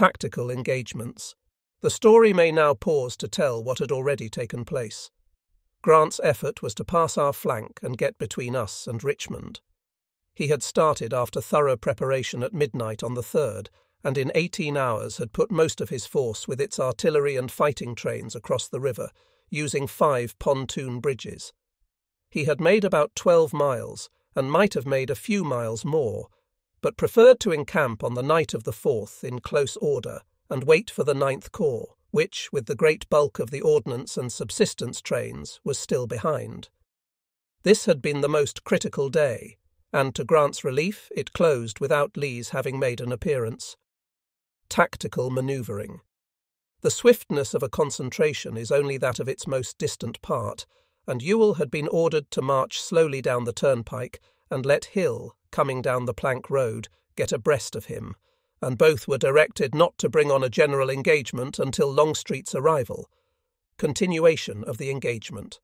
Tactical engagements. The story may now pause to tell what had already taken place. Grant's effort was to pass our flank and get between us and Richmond. He had started after thorough preparation at midnight on the 3rd, and in 18 hours had put most of his force with its artillery and fighting trains across the river, using 5 pontoon bridges. He had made about 12 miles, and might have made a few miles more, but preferred to encamp on the night of the 4th in close order and wait for the 9th Corps, which, with the great bulk of the ordnance and subsistence trains, was still behind. This had been the most critical day, and to Grant's relief it closed without Lee's having made an appearance. Tactical manoeuvring. The swiftness of a concentration is only that of its most distant part, and Ewell had been ordered to march slowly down the turnpike and let Hill, coming down the plank road, get abreast of him, and both were directed not to bring on a general engagement until Longstreet's arrival. Continuation of the engagement.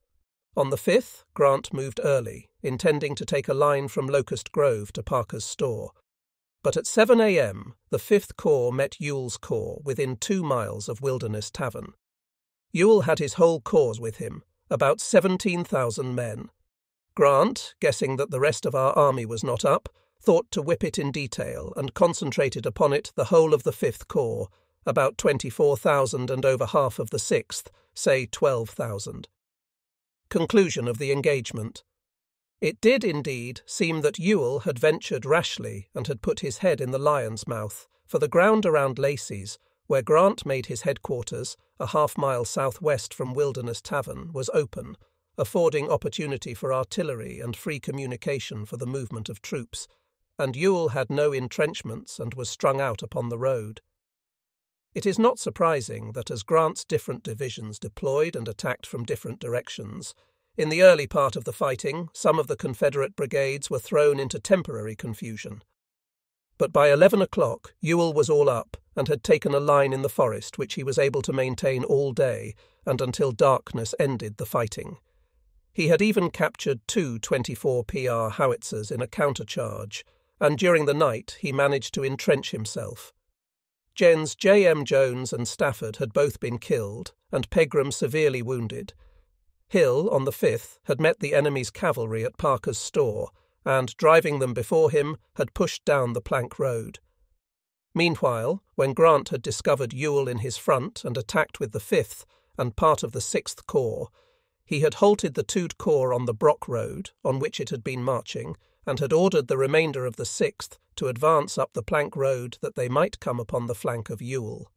On the 5th, Grant moved early, intending to take a line from Locust Grove to Parker's Store. But at 7 a.m., the 5th Corps met Ewell's corps within 2 miles of Wilderness Tavern. Ewell had his whole corps with him, about 17,000 men. Grant, guessing that the rest of our army was not up, thought to whip it in detail and concentrated upon it the whole of the 5th Corps, about 24,000 and over half of the 6th, say 12,000. Conclusion of the engagement. It did, indeed, seem that Ewell had ventured rashly and had put his head in the lion's mouth, for the ground around Lacey's, where Grant made his headquarters, a half-mile southwest from Wilderness Tavern, was open, affording opportunity for artillery and free communication for the movement of troops, and Ewell had no entrenchments and was strung out upon the road. It is not surprising that as Grant's different divisions deployed and attacked from different directions, in the early part of the fighting some of the Confederate brigades were thrown into temporary confusion. But by 11 o'clock Ewell was all up and had taken a line in the forest which he was able to maintain all day and until darkness ended the fighting. He had even captured 2 24 PR howitzers in a countercharge, and during the night he managed to entrench himself. Gens J.M. Jones and Stafford had both been killed, and Pegram severely wounded. Hill, on the 5th, had met the enemy's cavalry at Parker's Store, and, driving them before him, had pushed down the plank road. Meanwhile, when Grant had discovered Ewell in his front and attacked with the 5th and part of the 6th Corps, he had halted the 2nd Corps on the Brock Road, on which it had been marching, and had ordered the remainder of the 6th to advance up the plank road that they might come upon the flank of Ewell.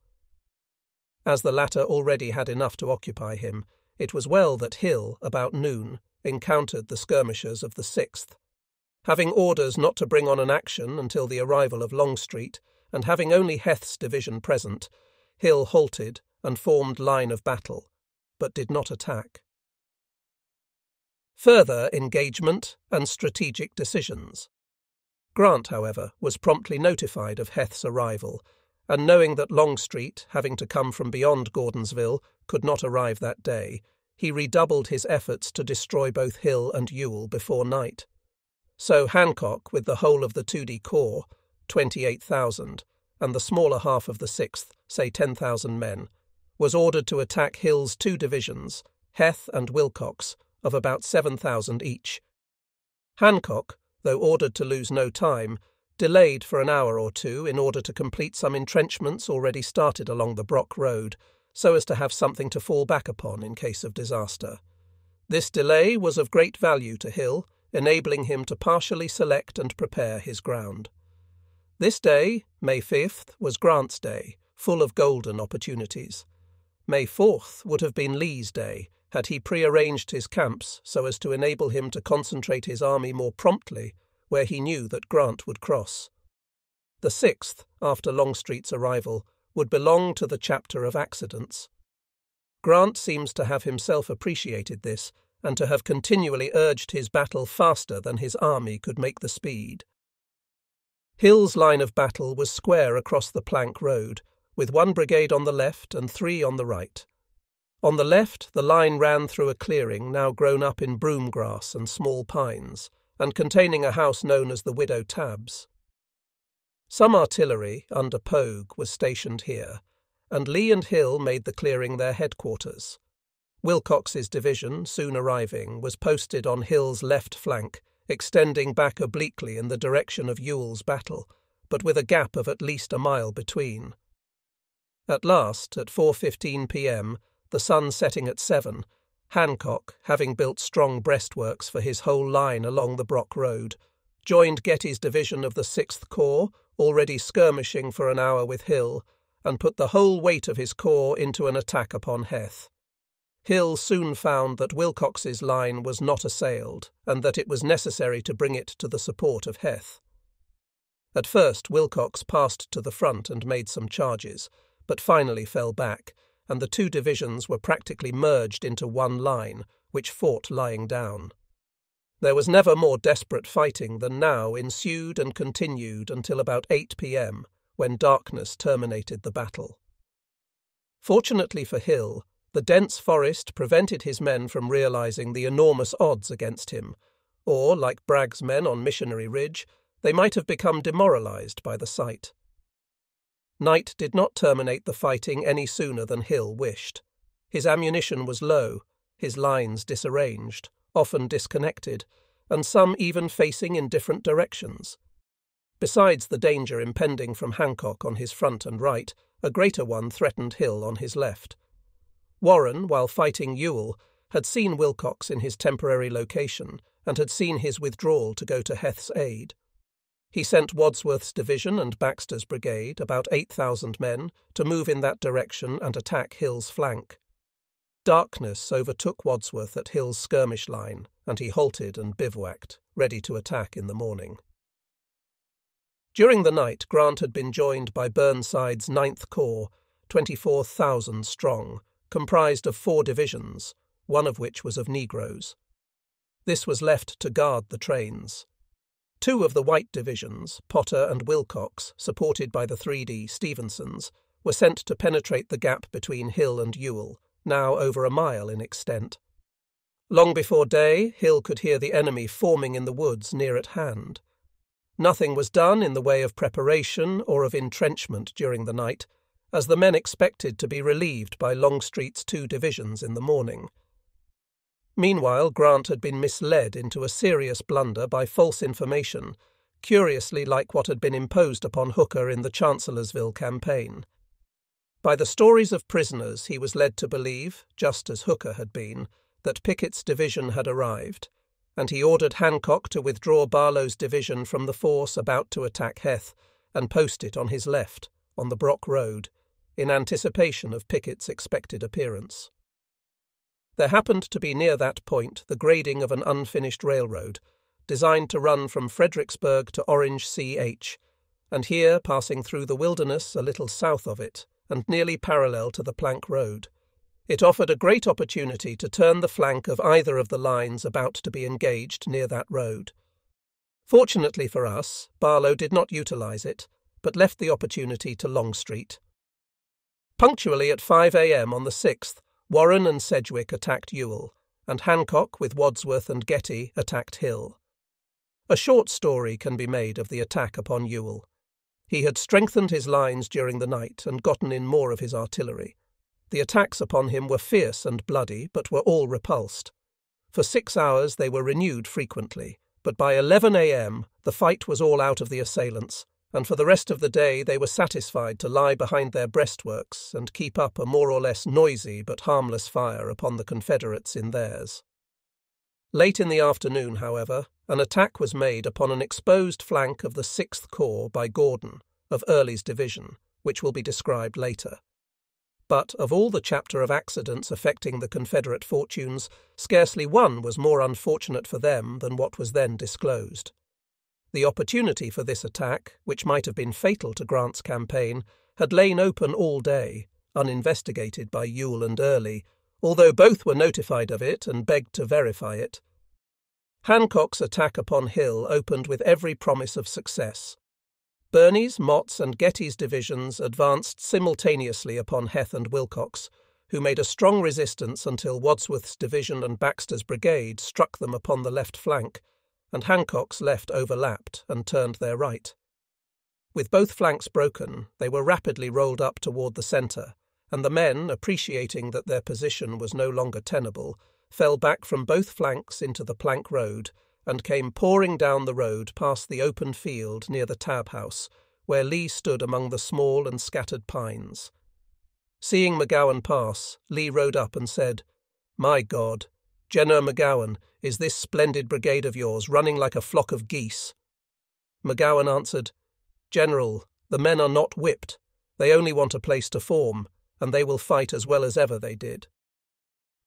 As the latter already had enough to occupy him, it was well that Hill, about noon, encountered the skirmishers of the 6th. Having orders not to bring on an action until the arrival of Longstreet, and having only Heth's division present, Hill halted and formed line of battle, but did not attack. Further engagement and strategic decisions. Grant, however, was promptly notified of Heth's arrival, and knowing that Longstreet, having to come from beyond Gordonsville, could not arrive that day, he redoubled his efforts to destroy both Hill and Ewell before night. So Hancock, with the whole of the 2D Corps, 28,000, and the smaller half of the 6th, say 10,000 men, was ordered to attack Hill's 2 divisions, Heth and Wilcox, of about 7,000 each. Hancock, though ordered to lose no time, delayed for an hour or two in order to complete some entrenchments already started along the Brock Road, so as to have something to fall back upon in case of disaster. This delay was of great value to Hill, enabling him to partially select and prepare his ground. This day, May 5th, was Grant's day, full of golden opportunities. May 4th would have been Lee's day, had he prearranged his camps so as to enable him to concentrate his army more promptly where he knew that Grant would cross. The 6th, after Longstreet's arrival, would belong to the chapter of accidents. Grant seems to have himself appreciated this, and to have continually urged his battle faster than his army could make the speed. Hill's line of battle was square across the plank road, with 1 brigade on the left and 3 on the right. On the left, the line ran through a clearing now grown up in broom grass and small pines, and containing a house known as the Widow Tabb's. Some artillery, under Pogue, was stationed here, and Lee and Hill made the clearing their headquarters. Wilcox's division, soon arriving, was posted on Hill's left flank, extending back obliquely in the direction of Ewell's battle, but with a gap of at least a mile between. At last, at 4:15 p.m., the sun setting at 7, Hancock, having built strong breastworks for his whole line along the Brock Road, joined Getty's division of the 6th Corps, already skirmishing for an hour with Hill, and put the whole weight of his corps into an attack upon Heth. Hill soon found that Wilcox's line was not assailed, and that it was necessary to bring it to the support of Heth. At first Wilcox passed to the front and made some charges, but finally fell back, and the two divisions were practically merged into one line, which fought lying down. There was never more desperate fighting than now ensued and continued until about 8 p.m., when darkness terminated the battle. Fortunately for Hill, the dense forest prevented his men from realizing the enormous odds against him, or, like Bragg's men on Missionary Ridge, they might have become demoralized by the sight. Night did not terminate the fighting any sooner than Hill wished. His ammunition was low, his lines disarranged, often disconnected, and some even facing in different directions. Besides the danger impending from Hancock on his front and right, a greater one threatened Hill on his left. Warren, while fighting Ewell, had seen Wilcox in his temporary location and had seen his withdrawal to go to Heth's aid. He sent Wadsworth's division and Baxter's brigade, about 8,000 men, to move in that direction and attack Hill's flank. Darkness overtook Wadsworth at Hill's skirmish line, and he halted and bivouacked, ready to attack in the morning. During the night, Grant had been joined by Burnside's 9th Corps, 24,000 strong, comprised of 4 divisions, one of which was of Negroes. This was left to guard the trains. 2 of the white divisions, Potter and Wilcox, supported by the 3D Stevensons, were sent to penetrate the gap between Hill and Ewell, now over a mile in extent. Long before day, Hill could hear the enemy forming in the woods near at hand. Nothing was done in the way of preparation or of entrenchment during the night, as the men expected to be relieved by Longstreet's 2 divisions in the morning. Meanwhile, Grant had been misled into a serious blunder by false information, curiously like what had been imposed upon Hooker in the Chancellorsville campaign. By the stories of prisoners, he was led to believe, just as Hooker had been, that Pickett's division had arrived, and he ordered Hancock to withdraw Barlow's division from the force about to attack Heth and post it on his left, on the Brock Road, in anticipation of Pickett's expected appearance. There happened to be near that point the grading of an unfinished railroad, designed to run from Fredericksburg to Orange C.H., and here, passing through the wilderness a little south of it, and nearly parallel to the plank road, it offered a great opportunity to turn the flank of either of the lines about to be engaged near that road. Fortunately for us, Barlow did not utilize it, but left the opportunity to Longstreet. Punctually at 5 a.m. on the 6th, Warren and Sedgwick attacked Ewell, and Hancock, with Wadsworth and Getty, attacked Hill. A short story can be made of the attack upon Ewell. He had strengthened his lines during the night and gotten in more of his artillery. The attacks upon him were fierce and bloody, but were all repulsed. For 6 hours they were renewed frequently, but by 11 a.m. the fight was all out of the assailants, and for the rest of the day they were satisfied to lie behind their breastworks and keep up a more or less noisy but harmless fire upon the Confederates in theirs. Late in the afternoon, however, an attack was made upon an exposed flank of the 6th Corps by Gordon, of Early's division, which will be described later. But of all the chapter of accidents affecting the Confederate fortunes, scarcely one was more unfortunate for them than what was then disclosed. The opportunity for this attack, which might have been fatal to Grant's campaign, had lain open all day, uninvestigated by Ewell and Early, although both were notified of it and begged to verify it. Hancock's attack upon Hill opened with every promise of success. Birney's, Mott's, and Getty's divisions advanced simultaneously upon Heth and Wilcox, who made a strong resistance until Wadsworth's division and Baxter's brigade struck them upon the left flank, and Hancock's left overlapped and turned their right. With both flanks broken, they were rapidly rolled up toward the centre, and the men, appreciating that their position was no longer tenable, fell back from both flanks into the plank road and came pouring down the road past the open field near the Tab House, where Lee stood among the small and scattered pines. Seeing McGowan pass, Lee rode up and said, "My God, General McGowan, is this splendid brigade of yours running like a flock of geese?" McGowan answered, "General, the men are not whipped. They only want a place to form, and they will fight as well as ever they did."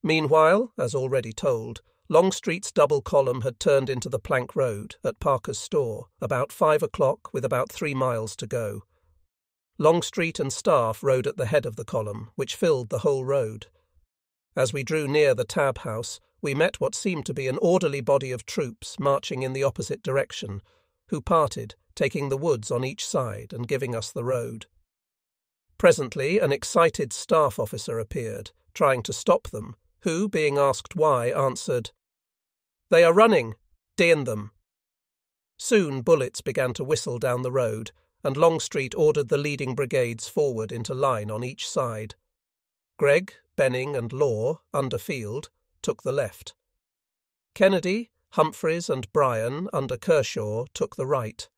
Meanwhile, as already told, Longstreet's double column had turned into the plank road at Parker's Store about 5 o'clock with about 3 miles to go. Longstreet and staff rode at the head of the column, which filled the whole road. As we drew near the Tab House, we met what seemed to be an orderly body of troops marching in the opposite direction, who parted, taking the woods on each side and giving us the road. Presently an excited staff officer appeared, trying to stop them, who, being asked why, answered, "They are running. Damn them." Soon bullets began to whistle down the road, and Longstreet ordered the leading brigades forward into line on each side. Gregg, Benning, and Law, under Field, took the left. Kennedy, Humphreys, and Bryan, under Kershaw, took the right.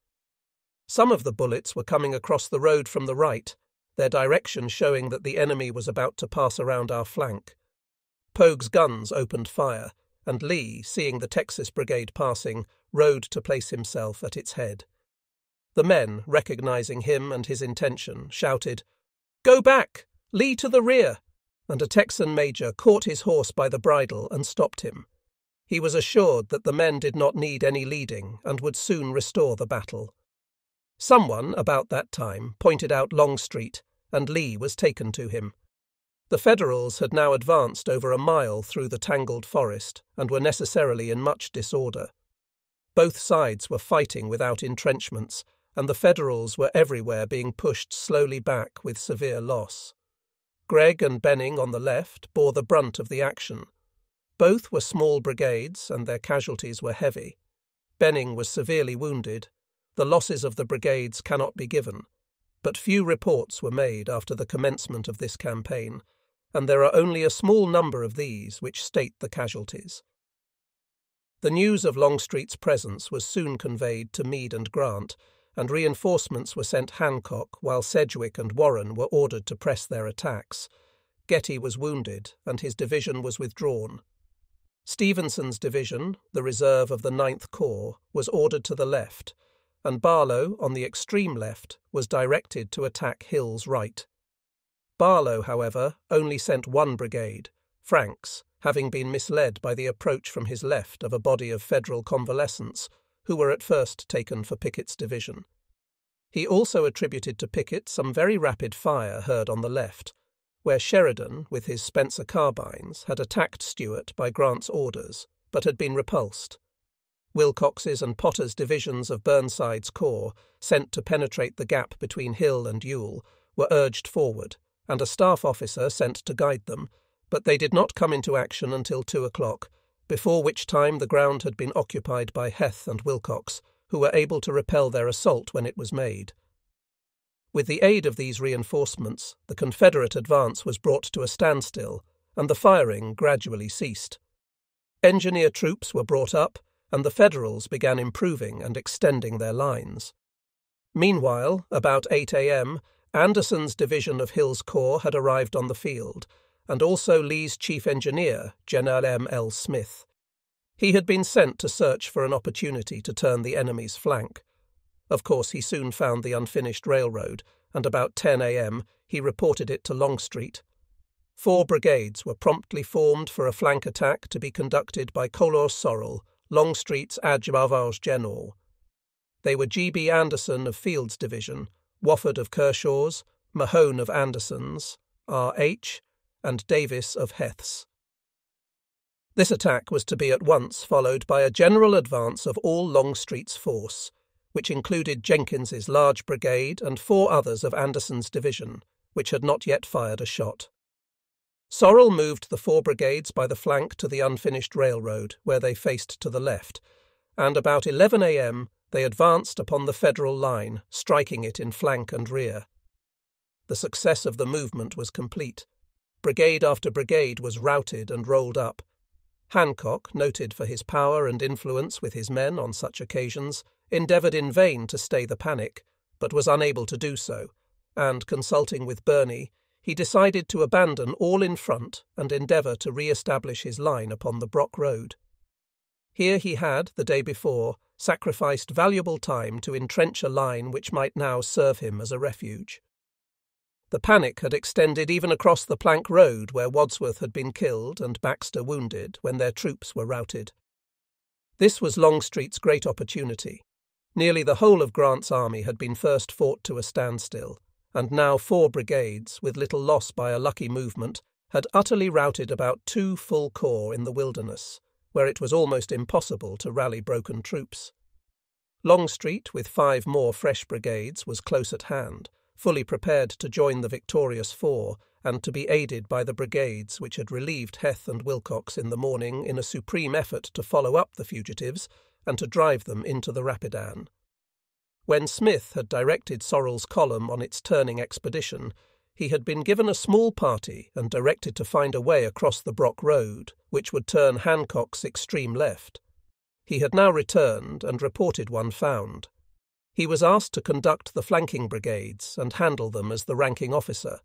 Some of the bullets were coming across the road from the right, their direction showing that the enemy was about to pass around our flank. Pogue's guns opened fire, and Lee, seeing the Texas Brigade passing, rode to place himself at its head. The men, recognizing him and his intention, shouted, "Go back! Lee to the rear!" and a Texan major caught his horse by the bridle and stopped him. He was assured that the men did not need any leading and would soon restore the battle. Someone, about that time, pointed out Longstreet, and Lee was taken to him. The Federals had now advanced over a mile through the tangled forest and were necessarily in much disorder. Both sides were fighting without entrenchments, and the Federals were everywhere being pushed slowly back with severe loss. Gregg and Benning on the left bore the brunt of the action. Both were small brigades, and their casualties were heavy. Benning was severely wounded. The losses of the brigades cannot be given, but few reports were made after the commencement of this campaign, and there are only a small number of these which state the casualties. The news of Longstreet's presence was soon conveyed to Meade and Grant, and reinforcements were sent Hancock, while Sedgwick and Warren were ordered to press their attacks. Getty was wounded, and his division was withdrawn. Stevenson's division, the reserve of the 9th Corps, was ordered to the left, and Barlow, on the extreme left, was directed to attack Hill's right. Barlow, however, only sent one brigade, Frank's, having been misled by the approach from his left of a body of Federal convalescents, who were at first taken for Pickett's division. He also attributed to Pickett some very rapid fire heard on the left, where Sheridan, with his Spencer carbines, had attacked Stuart by Grant's orders, but had been repulsed. Wilcox's and Potter's divisions of Burnside's corps, sent to penetrate the gap between Hill and Ewell, were urged forward, and a staff officer sent to guide them, but they did not come into action until 2 o'clock, before which time the ground had been occupied by Heth and Wilcox, who were able to repel their assault when it was made. With the aid of these reinforcements, the Confederate advance was brought to a standstill, and the firing gradually ceased. Engineer troops were brought up, and the Federals began improving and extending their lines. Meanwhile, about 8 a.m., Anderson's division of Hill's corps had arrived on the field, and also Lee's chief engineer, General M.L. Smith. He had been sent to search for an opportunity to turn the enemy's flank. Of course, he soon found the unfinished railroad, and about 10 a.m. he reported it to Longstreet. 4 brigades were promptly formed for a flank attack to be conducted by Color Sorrell, Longstreet's adjutant general. They were G.B. Anderson of Field's division, Wofford of Kershaw's, Mahone of Anderson's, R.H., and Davis of Heth's. This attack was to be at once followed by a general advance of all Longstreet's force, which included Jenkins's large brigade and 4 others of Anderson's division, which had not yet fired a shot. Sorrell moved the 4 brigades by the flank to the unfinished railroad, where they faced to the left, and about 11 a.m. they advanced upon the Federal line, striking it in flank and rear. The success of the movement was complete. Brigade after brigade was routed and rolled up. Hancock, noted for his power and influence with his men on such occasions, endeavoured in vain to stay the panic, but was unable to do so, and, consulting with Birney, he decided to abandon all in front and endeavour to re-establish his line upon the Brock Road. Here he had, the day before, sacrificed valuable time to entrench a line which might now serve him as a refuge. The panic had extended even across the Plank Road, where Wadsworth had been killed and Baxter wounded when their troops were routed. This was Longstreet's great opportunity. Nearly the whole of Grant's army had been first fought to a standstill, and now 4 brigades, with little loss by a lucky movement, had utterly routed about 2 full corps in the wilderness, where it was almost impossible to rally broken troops. Longstreet, with 5 more fresh brigades, was close at hand, fully prepared to join the victorious 4 and to be aided by the brigades which had relieved Heth and Wilcox in the morning in a supreme effort to follow up the fugitives and to drive them into the Rapidan. When Smith had directed Sorrell's column on its turning expedition, he had been given a small party and directed to find a way across the Brock Road, which would turn Hancock's extreme left. He had now returned and reported one found. He was asked to conduct the flanking brigades and handle them as the ranking officer.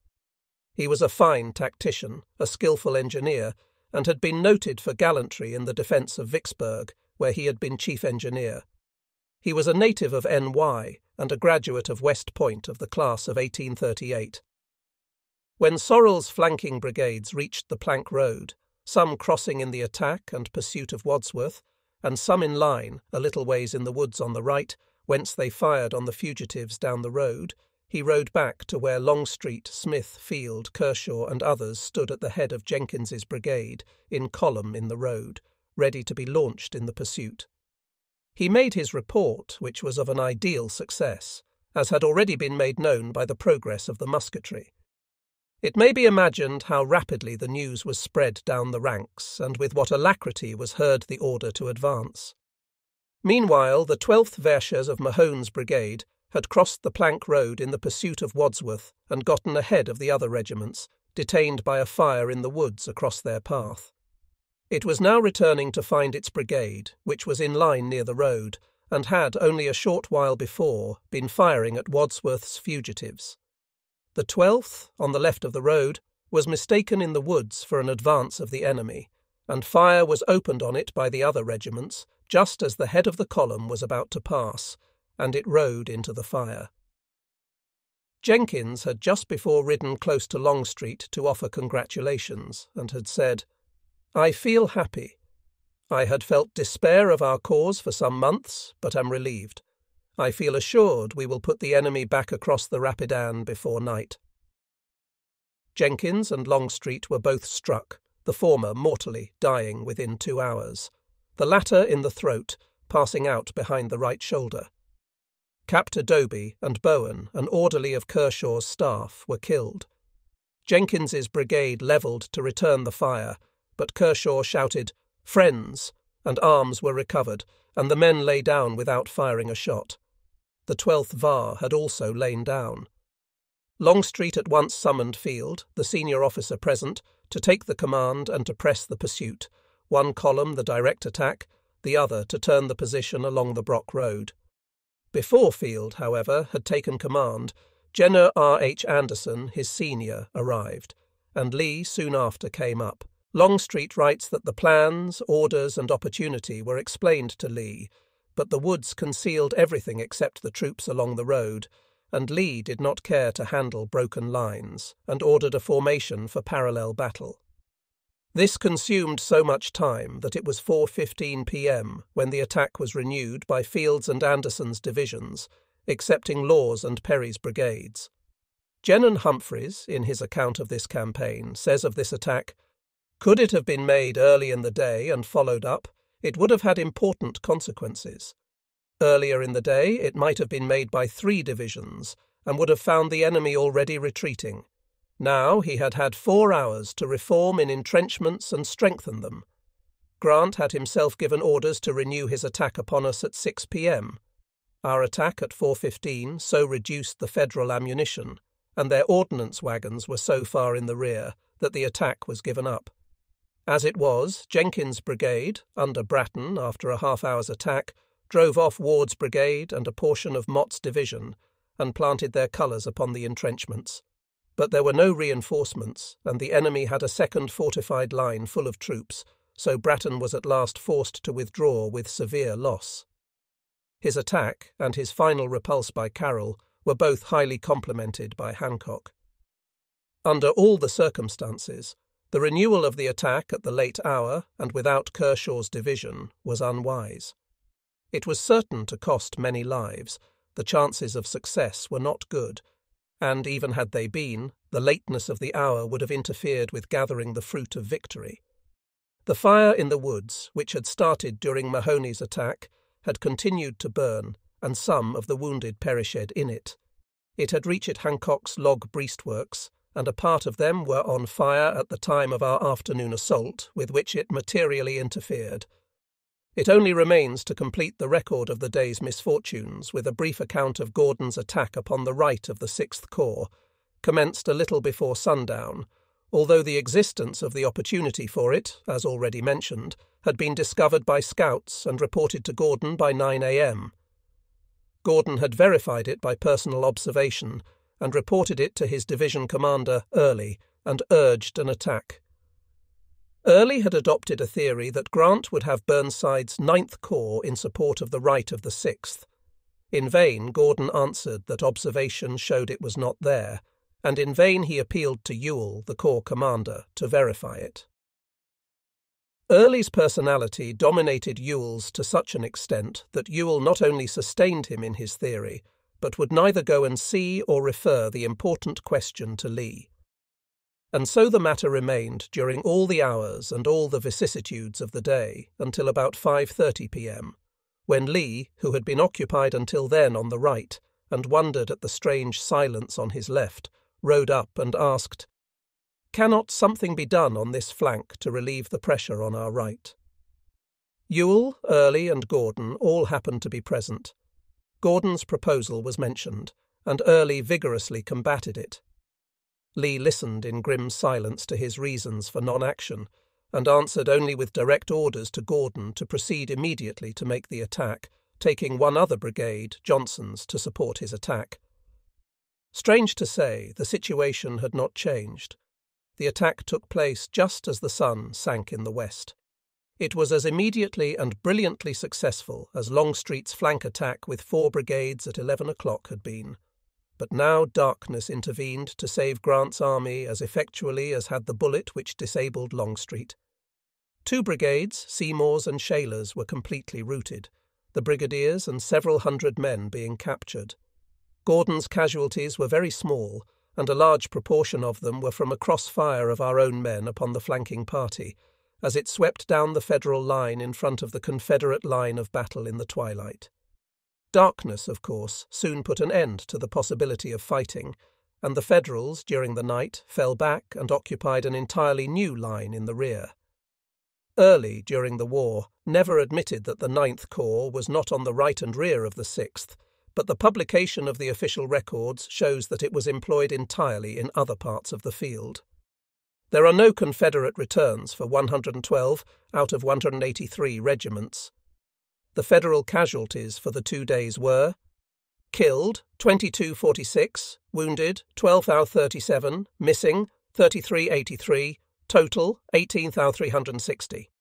He was a fine tactician, a skilful engineer, and had been noted for gallantry in the defence of Vicksburg, where he had been chief engineer. He was a native of NY and a graduate of West Point of the class of 1838. When Sorrell's flanking brigades reached the Plank Road, some crossing in the attack and pursuit of Wadsworth, and some in line, a little ways in the woods on the right, whence they fired on the fugitives down the road, he rode back to where Longstreet, Smith, Field, Kershaw, and others stood at the head of Jenkins's brigade, in column in the road, ready to be launched in the pursuit. He made his report, which was of an ideal success, as had already been made known by the progress of the musketry. It may be imagined how rapidly the news was spread down the ranks, and with what alacrity was heard the order to advance. Meanwhile, the 12th Verschers of Mahone's brigade had crossed the Plank Road in the pursuit of Wadsworth and gotten ahead of the other regiments, detained by a fire in the woods across their path. It was now returning to find its brigade, which was in line near the road, and had, only a short while before, been firing at Wadsworth's fugitives. The 12th, on the left of the road, was mistaken in the woods for an advance of the enemy, and fire was opened on it by the other regiments, just as the head of the column was about to pass, and it rode into the fire. Jenkins had just before ridden close to Longstreet to offer congratulations, and had said, "I feel happy. I had felt despair of our cause for some months, but am relieved. I feel assured we will put the enemy back across the Rapidan before night." Jenkins and Longstreet were both struck, the former mortally, dying within 2 hours, the latter in the throat, passing out behind the right shoulder. Captain Dobie and Bowen, an orderly of Kershaw's staff, were killed. Jenkins's brigade levelled to return the fire, but Kershaw shouted, "Friends!" and arms were recovered, and the men lay down without firing a shot. The 12th VAR had also lain down. Longstreet at once summoned Field, the senior officer present, to take the command and to press the pursuit, one column the direct attack, the other to turn the position along the Brock Road. Before Field, however, had taken command, Jenner R. H. Anderson, his senior, arrived, and Lee soon after came up. Longstreet writes that the plans, orders, and opportunity were explained to Lee, but the woods concealed everything except the troops along the road, and Lee did not care to handle broken lines, and ordered a formation for parallel battle. This consumed so much time that it was 4:15 p.m. when the attack was renewed by Field's and Anderson's divisions, excepting Law's and Perry's brigades. Jenon Humphreys, in his account of this campaign, says of this attack, "Could it have been made early in the day and followed up, it would have had important consequences. Earlier in the day it might have been made by 3 divisions, and would have found the enemy already retreating. Now he had had 4 hours to reform in entrenchments and strengthen them. Grant had himself given orders to renew his attack upon us at 6 p.m. Our attack at 4:15 so reduced the Federal ammunition, and their ordnance wagons were so far in the rear that the attack was given up. As it was, Jenkins' brigade, under Bratton after a half-hour's attack, drove off Ward's brigade and a portion of Mott's division and planted their colours upon the entrenchments. But there were no reinforcements, and the enemy had a second fortified line full of troops, so Bratton was at last forced to withdraw with severe loss. His attack and his final repulse by Carroll were both highly complimented by Hancock. Under all the circumstances, the renewal of the attack at the late hour and without Kershaw's division was unwise. It was certain to cost many lives, the chances of success were not good, and even had they been, the lateness of the hour would have interfered with gathering the fruit of victory. The fire in the woods, which had started during Mahony's attack, had continued to burn, and some of the wounded perished in it. It had reached Hancock's log breastworks, and a part of them were on fire at the time of our afternoon assault, with which it materially interfered. It only remains to complete the record of the day's misfortunes with a brief account of Gordon's attack upon the right of the 6th Corps, commenced a little before sundown, although the existence of the opportunity for it, as already mentioned, had been discovered by scouts and reported to Gordon by 9 a.m. Gordon had verified it by personal observation and reported it to his division commander, Early, and urged an attack. Early had adopted a theory that Grant would have Burnside's 9th Corps in support of the right of the 6th. In vain Gordon answered that observation showed it was not there, and in vain he appealed to Ewell, the corps commander, to verify it. Early's personality dominated Ewell's to such an extent that Ewell not only sustained him in his theory, but would neither go and see or refer the important question to Lee. And so the matter remained during all the hours and all the vicissitudes of the day until about 5:30 p.m., when Lee, who had been occupied until then on the right and wondered at the strange silence on his left, rode up and asked, "Cannot something be done on this flank to relieve the pressure on our right?" Ewell, Early, and Gordon all happened to be present. Gordon's proposal was mentioned, and Early vigorously combated it. Lee listened in grim silence to his reasons for non-action, and answered only with direct orders to Gordon to proceed immediately to make the attack, taking one other brigade, Johnson's, to support his attack. Strange to say, the situation had not changed. The attack took place just as the sun sank in the west. It was as immediately and brilliantly successful as Longstreet's flank attack with 4 brigades at 11 o'clock had been. But now darkness intervened to save Grant's army as effectually as had the bullet which disabled Longstreet. 2 brigades, Seymour's and Shaler's, were completely routed, the brigadiers and several hundred men being captured. Gordon's casualties were very small, and a large proportion of them were from a cross-fire of our own men upon the flanking party, as it swept down the Federal line in front of the Confederate line of battle in the twilight. Darkness, of course, soon put an end to the possibility of fighting, and the Federals, during the night, fell back and occupied an entirely new line in the rear. Early, during the war, never admitted that the 9th Corps was not on the right and rear of the 6th, but the publication of the official records shows that it was employed entirely in other parts of the field. There are no Confederate returns for 112 out of 183 regiments. The Federal casualties for the 2 days were: killed 2246, wounded 12,037, missing 3383, total 18,360.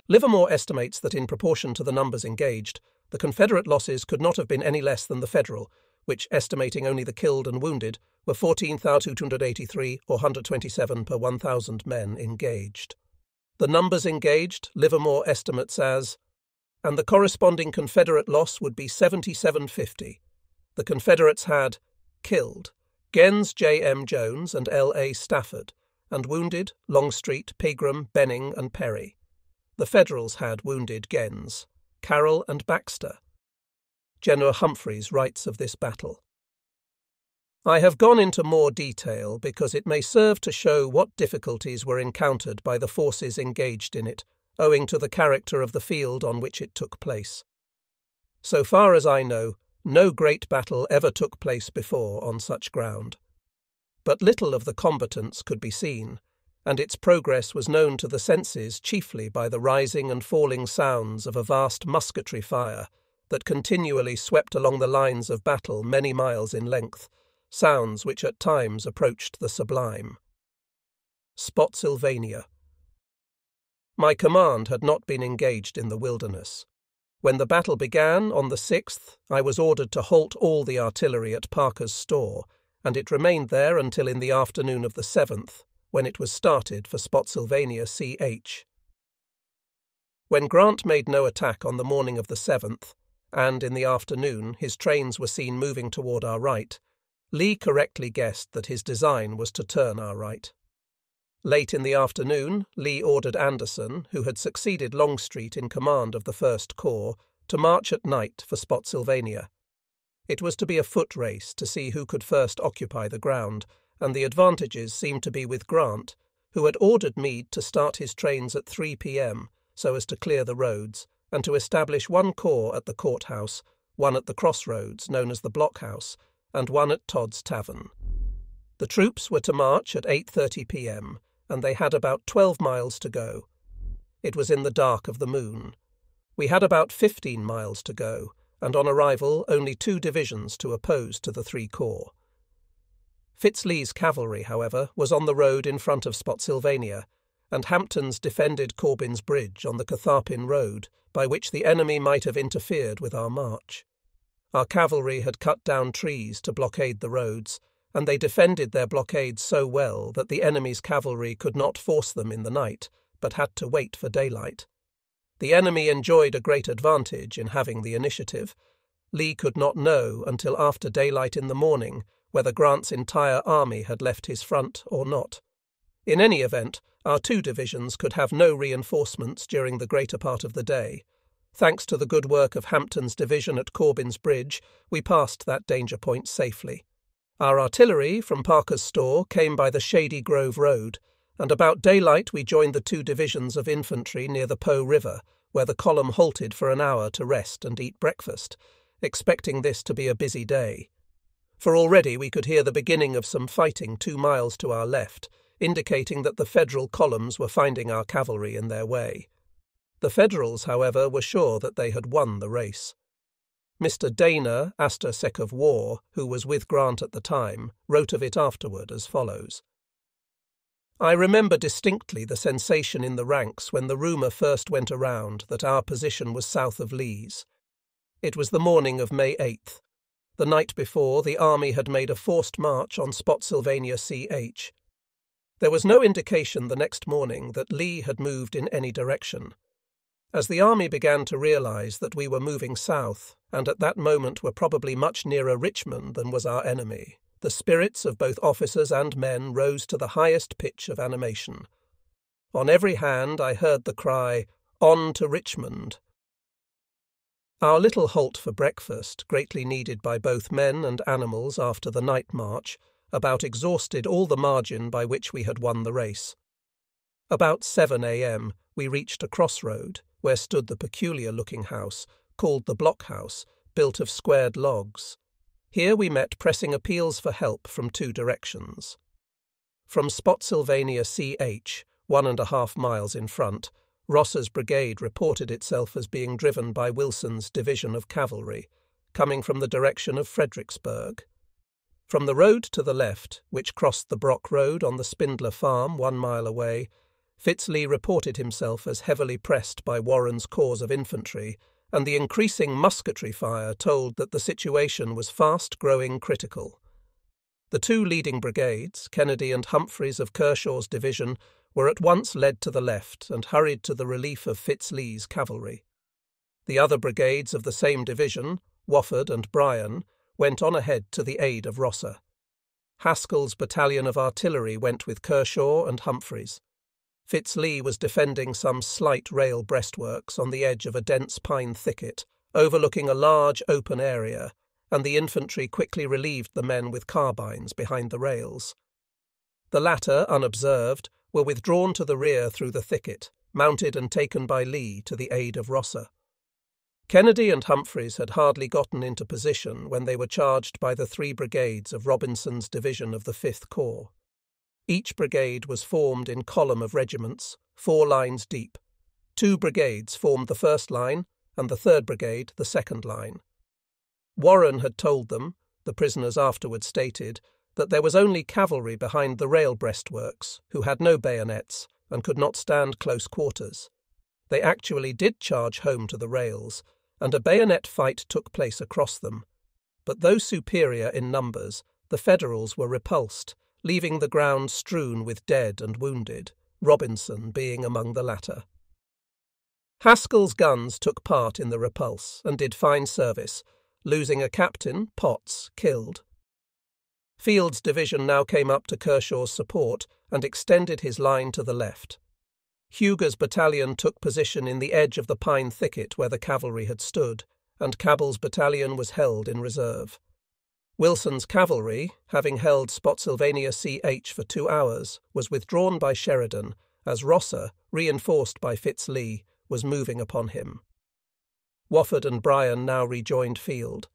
Livermore estimates that in proportion to the numbers engaged, the Confederate losses could not have been any less than the Federal, which, estimating only the killed and wounded, were 14,283 or 127 per 1,000 men engaged. The numbers engaged Livermore estimates as, and the corresponding Confederate loss would be 7,750. The Confederates had killed Gens J. M. Jones and L. A. Stafford, and wounded Longstreet, Pegram, Benning, and Perry. The Federals had wounded Gens, Carroll, and Baxter. General Humphreys writes of this battle. I have gone into more detail because it may serve to show what difficulties were encountered by the forces engaged in it, owing to the character of the field on which it took place. So far as I know, no great battle ever took place before on such ground. But little of the combatants could be seen, and its progress was known to the senses chiefly by the rising and falling sounds of a vast musketry fire that continually swept along the lines of battle many miles in length, sounds which at times approached the sublime. Spotsylvania. My command had not been engaged in the wilderness. When the battle began on the 6th, I was ordered to halt all the artillery at Parker's store, and it remained there until in the afternoon of the 7th, when it was started for Spotsylvania CH. When Grant made no attack on the morning of the 7th, and in the afternoon his trains were seen moving toward our right, Lee correctly guessed that his design was to turn our right. Late in the afternoon, Lee ordered Anderson, who had succeeded Longstreet in command of the 1st Corps, to march at night for Spotsylvania. It was to be a foot race to see who could first occupy the ground, and the advantages seemed to be with Grant, who had ordered Meade to start his trains at 3 p.m. so as to clear the roads, and to establish one corps at the courthouse, one at the crossroads known as the blockhouse, and one at Todd's Tavern. The troops were to march at 8:30 p.m., and they had about 12 miles to go. It was in the dark of the moon. We had about 15 miles to go, and on arrival only 2 divisions to oppose to the 3 corps. Fitz-Lee's cavalry, however, was on the road in front of Spotsylvania, and Hampton's defended Corbin's Bridge on the Catharpin Road, by which the enemy might have interfered with our march. Our cavalry had cut down trees to blockade the roads, and they defended their blockade so well that the enemy's cavalry could not force them in the night, but had to wait for daylight. The enemy enjoyed a great advantage in having the initiative. Lee could not know until after daylight in the morning whether Grant's entire army had left his front or not. In any event, our 2 divisions could have no reinforcements during the greater part of the day. Thanks to the good work of Hampton's division at Corbin's Bridge, we passed that danger point safely. Our artillery from Parker's store came by the Shady Grove Road, and about daylight we joined the 2 divisions of infantry near the Po River, where the column halted for an hour to rest and eat breakfast, expecting this to be a busy day. For already we could hear the beginning of some fighting 2 miles to our left, indicating that the Federal columns were finding our cavalry in their way. The Federals, however, were sure that they had won the race. Mr. Dana, Astor Sec of War, who was with Grant at the time, wrote of it afterward as follows. I remember distinctly the sensation in the ranks when the rumour first went around that our position was south of Lee's. It was the morning of May 8th. The night before, the army had made a forced march on Spotsylvania CH. There was no indication the next morning that Lee had moved in any direction. As the army began to realize that we were moving south, and at that moment were probably much nearer Richmond than was our enemy, the spirits of both officers and men rose to the highest pitch of animation. On every hand I heard the cry, "On to Richmond!" Our little halt for breakfast, greatly needed by both men and animals after the night march, about exhausted all the margin by which we had won the race. About 7 a.m. we reached a crossroad, where stood the peculiar-looking house, called the blockhouse, built of squared logs. Here we met pressing appeals for help from 2 directions. From Spotsylvania CH, 1.5 miles in front, Rosser's brigade reported itself as being driven by Wilson's division of cavalry, coming from the direction of Fredericksburg. From the road to the left, which crossed the Brock Road on the Spindler Farm 1 mile away, Fitz-Lee reported himself as heavily pressed by Warren's corps of infantry, and the increasing musketry fire told that the situation was fast growing critical. The 2 leading brigades, Kennedy and Humphreys of Kershaw's division, were at once led to the left and hurried to the relief of Fitz-Lee's cavalry. The other brigades of the same division, Wofford and Bryan, went on ahead to the aid of Rosser. Haskell's battalion of artillery went with Kershaw and Humphreys. Fitz-Lee was defending some slight rail breastworks on the edge of a dense pine thicket, overlooking a large open area, and the infantry quickly relieved the men with carbines behind the rails. The latter, unobserved, were withdrawn to the rear through the thicket, mounted and taken by Lee to the aid of Rosser. Kennedy and Humphreys had hardly gotten into position when they were charged by the 3 brigades of Robinson's division of the 5th Corps. Each brigade was formed in column of regiments, 4 lines deep. 2 brigades formed the first line, and the 3rd Brigade the second line. Warren had told them, the prisoners afterwards stated, that there was only cavalry behind the rail breastworks, who had no bayonets and could not stand close quarters. They actually did charge home to the rails, and a bayonet fight took place across them. But though superior in numbers, the Federals were repulsed, leaving the ground strewn with dead and wounded, Robinson being among the latter. Haskell's guns took part in the repulse and did fine service, losing a captain, Potts, killed. Field's division now came up to Kershaw's support and extended his line to the left. Huger's battalion took position in the edge of the pine thicket where the cavalry had stood, and Cabell's battalion was held in reserve. Wilson's cavalry, having held Spotsylvania CH for 2 hours, was withdrawn by Sheridan, as Rosser, reinforced by Fitz-Lee, was moving upon him. Wofford and Bryan now rejoined Field.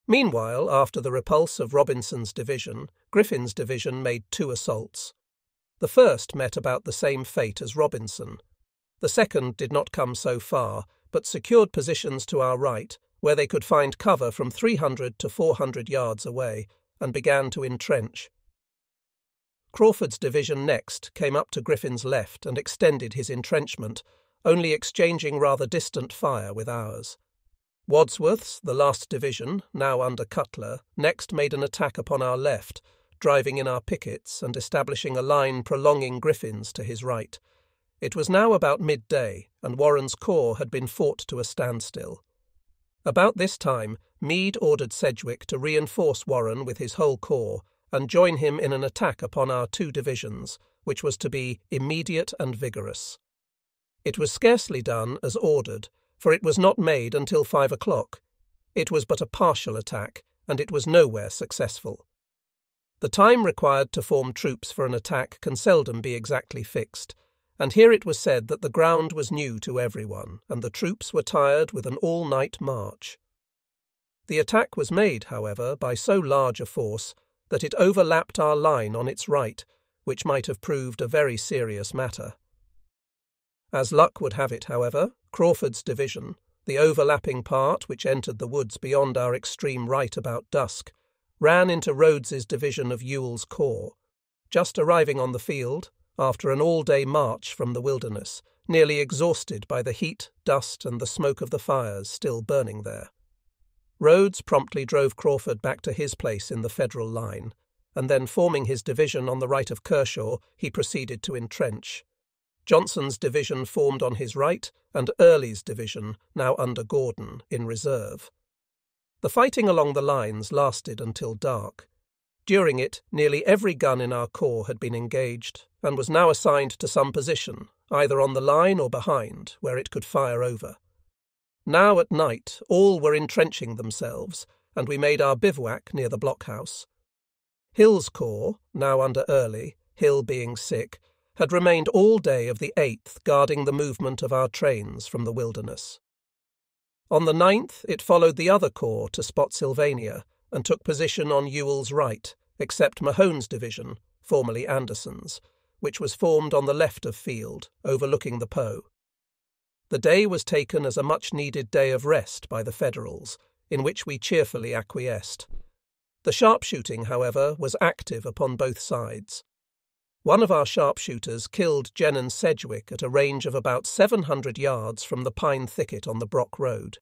Meanwhile, after the repulse of Robinson's division, Griffin's division made 2 assaults. The first met about the same fate as Robinson. The second did not come so far, but secured positions to our right, where they could find cover from 300 to 400 yards away, and began to entrench. Crawford's division next came up to Griffin's left and extended his entrenchment, only exchanging rather distant fire with ours. Wadsworth's, the last division, now under Cutler, next made an attack upon our left, driving in our pickets and establishing a line prolonging Griffin's to his right. It was now about midday, and Warren's corps had been fought to a standstill. About this time, Meade ordered Sedgwick to reinforce Warren with his whole corps and join him in an attack upon our 2 divisions, which was to be immediate and vigorous. It was scarcely done as ordered, for it was not made until 5 o'clock. It was but a partial attack, and it was nowhere successful. The time required to form troops for an attack can seldom be exactly fixed, and here it was said that the ground was new to everyone, and the troops were tired with an all-night march. The attack was made, however, by so large a force that it overlapped our line on its right, which might have proved a very serious matter. As luck would have it, however, Crawford's division, the overlapping part which entered the woods beyond our extreme right about dusk, ran into Rhodes's division of Ewell's corps. Just arriving on the field, after an all-day march from the wilderness, nearly exhausted by the heat, dust, and the smoke of the fires still burning there. Rhodes promptly drove Crawford back to his place in the Federal line, and then forming his division on the right of Kershaw, he proceeded to entrench. Johnson's division formed on his right, and Early's division, now under Gordon, in reserve. The fighting along the lines lasted until dark. During it, nearly every gun in our corps had been engaged, and was now assigned to some position, either on the line or behind, where it could fire over. Now at night all were entrenching themselves, and we made our bivouac near the blockhouse. Hill's corps, now under Early, Hill being sick, had remained all day of the 8th guarding the movement of our trains from the wilderness. On the 9th it followed the other corps to Spotsylvania and took position on Ewell's right, except Mahone's division, formerly Anderson's, which was formed on the left of Field, overlooking the Po. The day was taken as a much-needed day of rest by the Federals, in which we cheerfully acquiesced. The sharpshooting, however, was active upon both sides. One of our sharpshooters killed Jenon Sedgwick at a range of about 700 yards from the pine thicket on the Brock Road.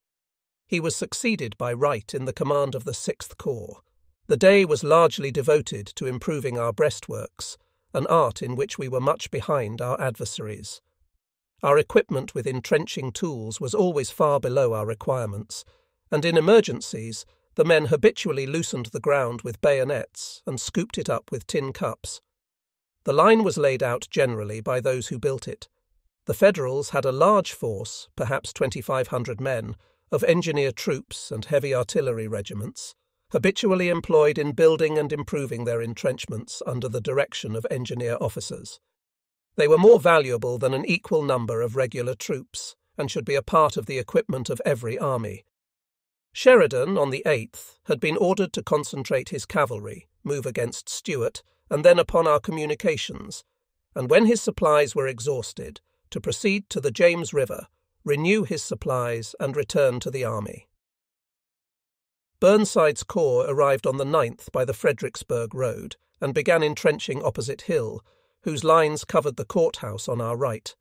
He was succeeded by Wright in the command of the 6th Corps. The day was largely devoted to improving our breastworks, an art in which we were much behind our adversaries. Our equipment with entrenching tools was always far below our requirements, and in emergencies the men habitually loosened the ground with bayonets and scooped it up with tin cups. The line was laid out generally by those who built it. The Federals had a large force, perhaps 2,500 men, of engineer troops and heavy artillery regiments, habitually employed in building and improving their entrenchments under the direction of engineer officers. They were more valuable than an equal number of regular troops, and should be a part of the equipment of every army. Sheridan, on the 8th, had been ordered to concentrate his cavalry, move against Stuart, and then upon our communications, and when his supplies were exhausted, to proceed to the James River, renew his supplies, and return to the army. Burnside's corps arrived on the 9th by the Fredericksburg Road and began entrenching opposite Hill, whose lines covered the courthouse on our right.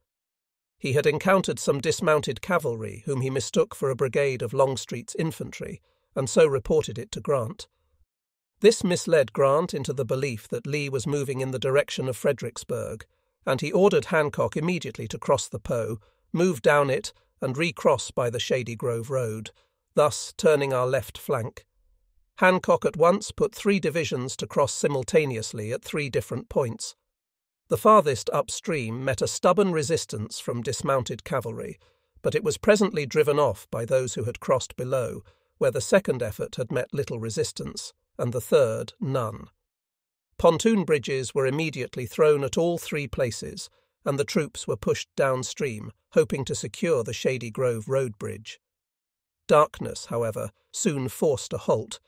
He had encountered some dismounted cavalry whom he mistook for a brigade of Longstreet's infantry, and so reported it to Grant. This misled Grant into the belief that Lee was moving in the direction of Fredericksburg, and he ordered Hancock immediately to cross the Po, move down it, and recross by the Shady Grove Road, thus turning our left flank. Hancock at once put 3 divisions to cross simultaneously at 3 different points. The farthest upstream met a stubborn resistance from dismounted cavalry, but it was presently driven off by those who had crossed below, where the second effort had met little resistance, and the third none. Pontoon bridges were immediately thrown at all 3 places, and the troops were pushed downstream, hoping to secure the Shady Grove Road bridge. Darkness, however, soon forced a halt,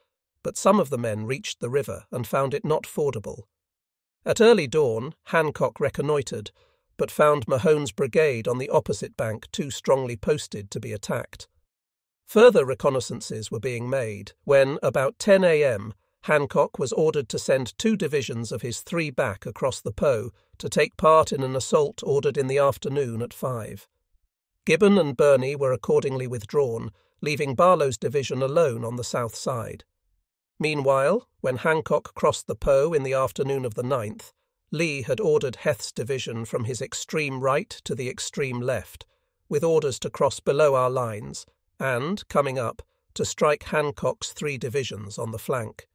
but some of the men reached the river and found it not fordable. At early dawn, Hancock reconnoitred, but found Mahone's brigade on the opposite bank too strongly posted to be attacked. Further reconnaissances were being made when, about 10 a.m., Hancock was ordered to send 2 divisions of his 3 back across the Po to take part in an assault ordered in the afternoon at 5. Gibbon and Birney were accordingly withdrawn, leaving Barlow's division alone on the south side. Meanwhile, when Hancock crossed the Po in the afternoon of the 9th, Lee had ordered Heth's division from his extreme right to the extreme left, with orders to cross below our lines and, coming up, to strike Hancock's 3 divisions on the flank.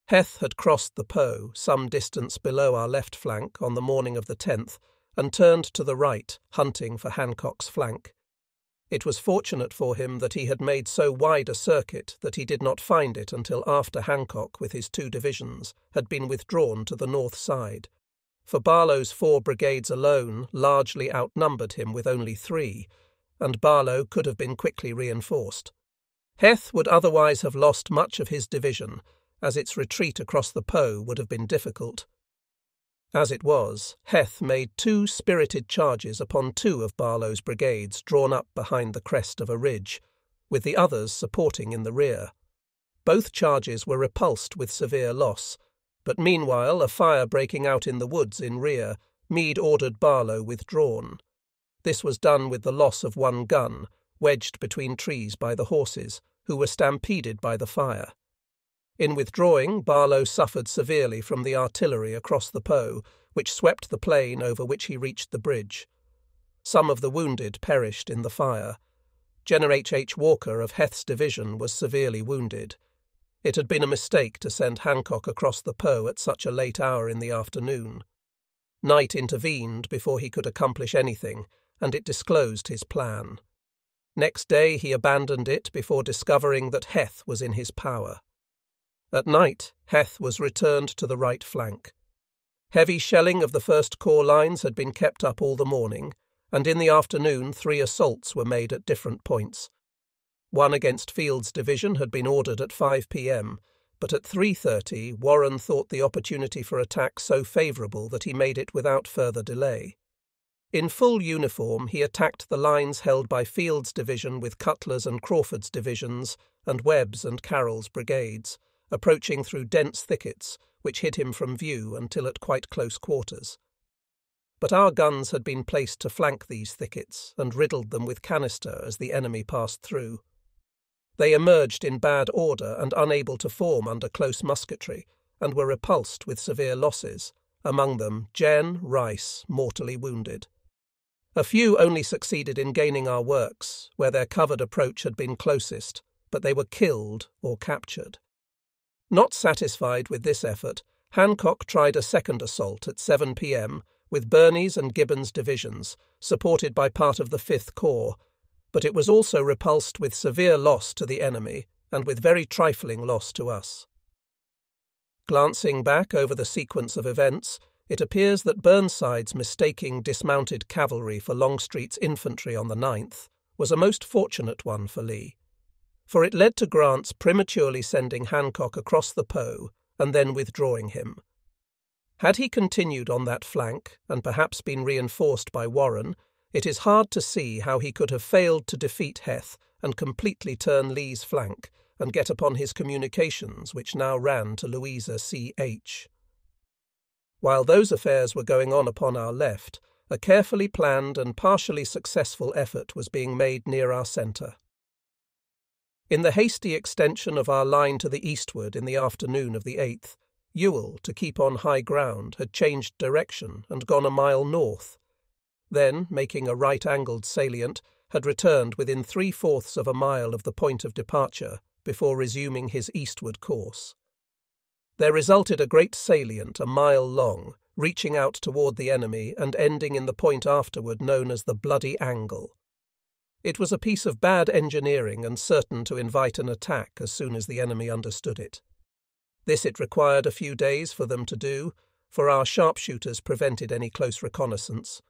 Heth had crossed the Po some distance below our left flank on the morning of the 10th and turned to the right, hunting for Hancock's flank. It was fortunate for him that he had made so wide a circuit that he did not find it until after Hancock, with his 2 divisions, had been withdrawn to the north side, for Barlow's 4 brigades alone largely outnumbered him with only 3, and Barlow could have been quickly reinforced. Heth would otherwise have lost much of his division, as its retreat across the Po would have been difficult. As it was, Heth made 2 spirited charges upon 2 of Barlow's brigades drawn up behind the crest of a ridge, with the others supporting in the rear. Both charges were repulsed with severe loss, but meanwhile, a fire breaking out in the woods in rear, Meade ordered Barlow withdrawn. This was done with the loss of 1 gun, wedged between trees by the horses, who were stampeded by the fire. In withdrawing, Barlow suffered severely from the artillery across the Po, which swept the plain over which he reached the bridge. Some of the wounded perished in the fire. General H. Walker of Heth's division was severely wounded. It had been a mistake to send Hancock across the Po at such a late hour in the afternoon. Night intervened before he could accomplish anything, and it disclosed his plan. Next day he abandoned it before discovering that Heth was in his power. At night, Heth was returned to the right flank. Heavy shelling of the First Corps lines had been kept up all the morning, and in the afternoon 3 assaults were made at different points. One against Field's division had been ordered at 5 p.m., but at 3:30 Warren thought the opportunity for attack so favourable that he made it without further delay. In full uniform, he attacked the lines held by Field's division with Cutler's and Crawford's divisions and Webb's and Carroll's brigades, approaching through dense thickets, which hid him from view until at quite close quarters. But our guns had been placed to flank these thickets and riddled them with canister as the enemy passed through. They emerged in bad order and unable to form under close musketry, and were repulsed with severe losses, among them Jen Rice mortally wounded. A few only succeeded in gaining our works, where their covered approach had been closest, but they were killed or captured. Not satisfied with this effort, Hancock tried a second assault at 7 p.m. with Birney's and Gibbon's divisions, supported by part of the 5th Corps, but it was also repulsed with severe loss to the enemy and with very trifling loss to us. Glancing back over the sequence of events, it appears that Burnside's mistaking dismounted cavalry for Longstreet's infantry on the 9th was a most fortunate one for Lee, for it led to Grant's prematurely sending Hancock across the Po and then withdrawing him. Had he continued on that flank, and perhaps been reinforced by Warren, it is hard to see how he could have failed to defeat Heth and completely turn Lee's flank and get upon his communications, which now ran to Louisa C.H. While those affairs were going on upon our left, a carefully planned and partially successful effort was being made near our centre. In the hasty extension of our line to the eastward in the afternoon of the 8th, Ewell, to keep on high ground, had changed direction and gone a mile north. Then, making a right-angled salient, had returned within 3/4 of a mile of the point of departure before resuming his eastward course. There resulted a great salient a mile long, reaching out toward the enemy and ending in the point afterward known as the Bloody Angle. It was a piece of bad engineering and certain to invite an attack as soon as the enemy understood it. This it required a few days for them to do, for our sharpshooters prevented any close reconnaissance.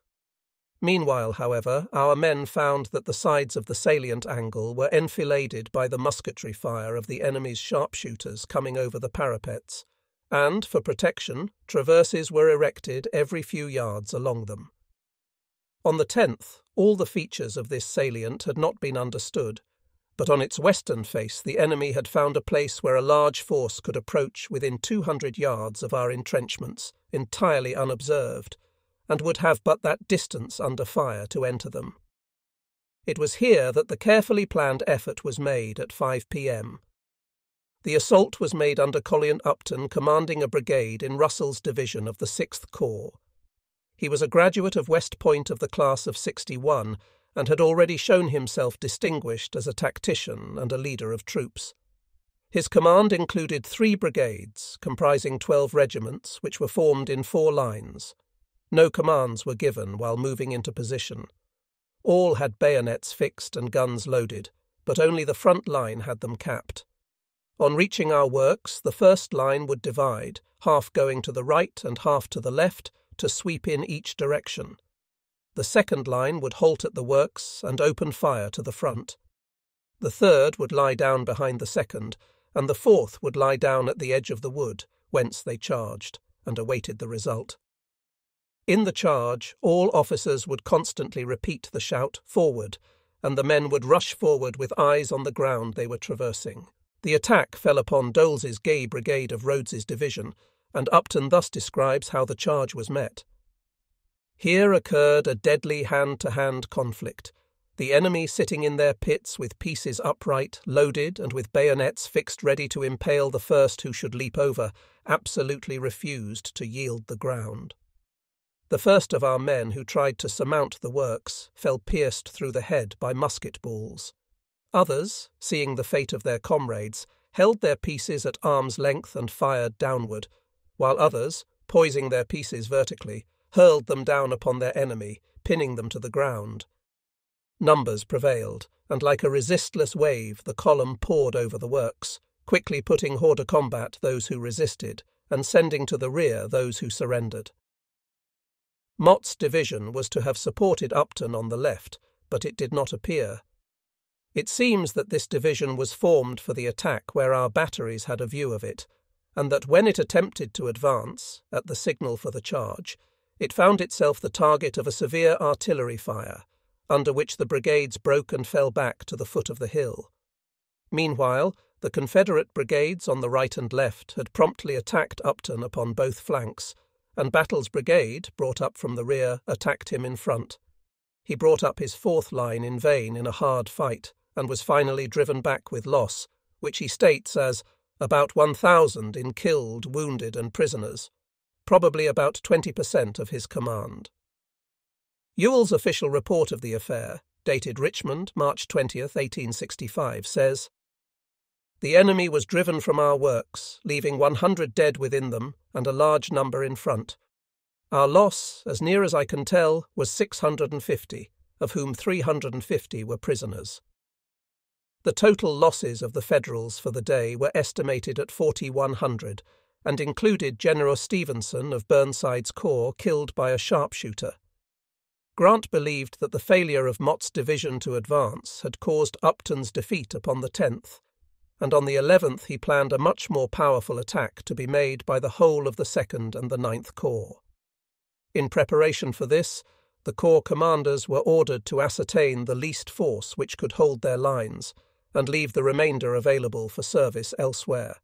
Meanwhile, however, our men found that the sides of the salient angle were enfiladed by the musketry fire of the enemy's sharpshooters coming over the parapets, and, for protection, traverses were erected every few yards along them. On the 10th, all the features of this salient had not been understood, but on its western face the enemy had found a place where a large force could approach within 200 yards of our entrenchments, entirely unobserved, and would have but that distance under fire to enter them. It was here that the carefully planned effort was made at 5 p.m. The assault was made under Colin Upton commanding a brigade in Russell's division of the 6th Corps. He was a graduate of West Point of the class of '61 and had already shown himself distinguished as a tactician and a leader of troops. His command included 3 brigades, comprising 12 regiments, which were formed in 4 lines. No commands were given while moving into position. All had bayonets fixed and guns loaded, but only the front line had them capped. On reaching our works, the first line would divide, half going to the right and half to the left, to sweep in each direction. The second line would halt at the works and open fire to the front. The third would lie down behind the second, and the fourth would lie down at the edge of the wood, whence they charged, and awaited the result. In the charge, all officers would constantly repeat the shout, "Forward," and the men would rush forward with eyes on the ground they were traversing. The attack fell upon Doles's gay brigade of Rhodes's division, and Upton thus describes how the charge was met. Here occurred a deadly hand-to-hand conflict, the enemy sitting in their pits with pieces upright, loaded, and with bayonets fixed ready to impale the first who should leap over, absolutely refused to yield the ground. The first of our men who tried to surmount the works fell pierced through the head by musket balls. Others, seeing the fate of their comrades, held their pieces at arm's length and fired downward, while others, poising their pieces vertically, hurled them down upon their enemy, pinning them to the ground. Numbers prevailed, and like a resistless wave the column poured over the works, quickly putting hors de combat those who resisted, and sending to the rear those who surrendered. Mott's division was to have supported Upton on the left, but it did not appear. It seems that this division was formed for the attack where our batteries had a view of it, and that when it attempted to advance, at the signal for the charge, it found itself the target of a severe artillery fire, under which the brigades broke and fell back to the foot of the hill. Meanwhile, the Confederate brigades on the right and left had promptly attacked Upton upon both flanks, and Battle's brigade, brought up from the rear, attacked him in front. He brought up his 4th line in vain in a hard fight, and was finally driven back with loss, which he states as about 1,000 in killed, wounded, and prisoners, probably about 20% of his command. Ewell's official report of the affair, dated Richmond, March 20th, 1865, says, "The enemy was driven from our works, leaving 100 dead within them and a large number in front. Our loss, as near as I can tell, was 650, of whom 350 were prisoners." The total losses of the Federals for the day were estimated at 4,100, and included General Stevenson of Burnside's corps killed by a sharpshooter. Grant believed that the failure of Mott's division to advance had caused Upton's defeat upon the 10th, and on the 11th he planned a much more powerful attack to be made by the whole of the 2nd and the 9th Corps. In preparation for this, the Corps commanders were ordered to ascertain the least force which could hold their lines and leave the remainder available for service elsewhere.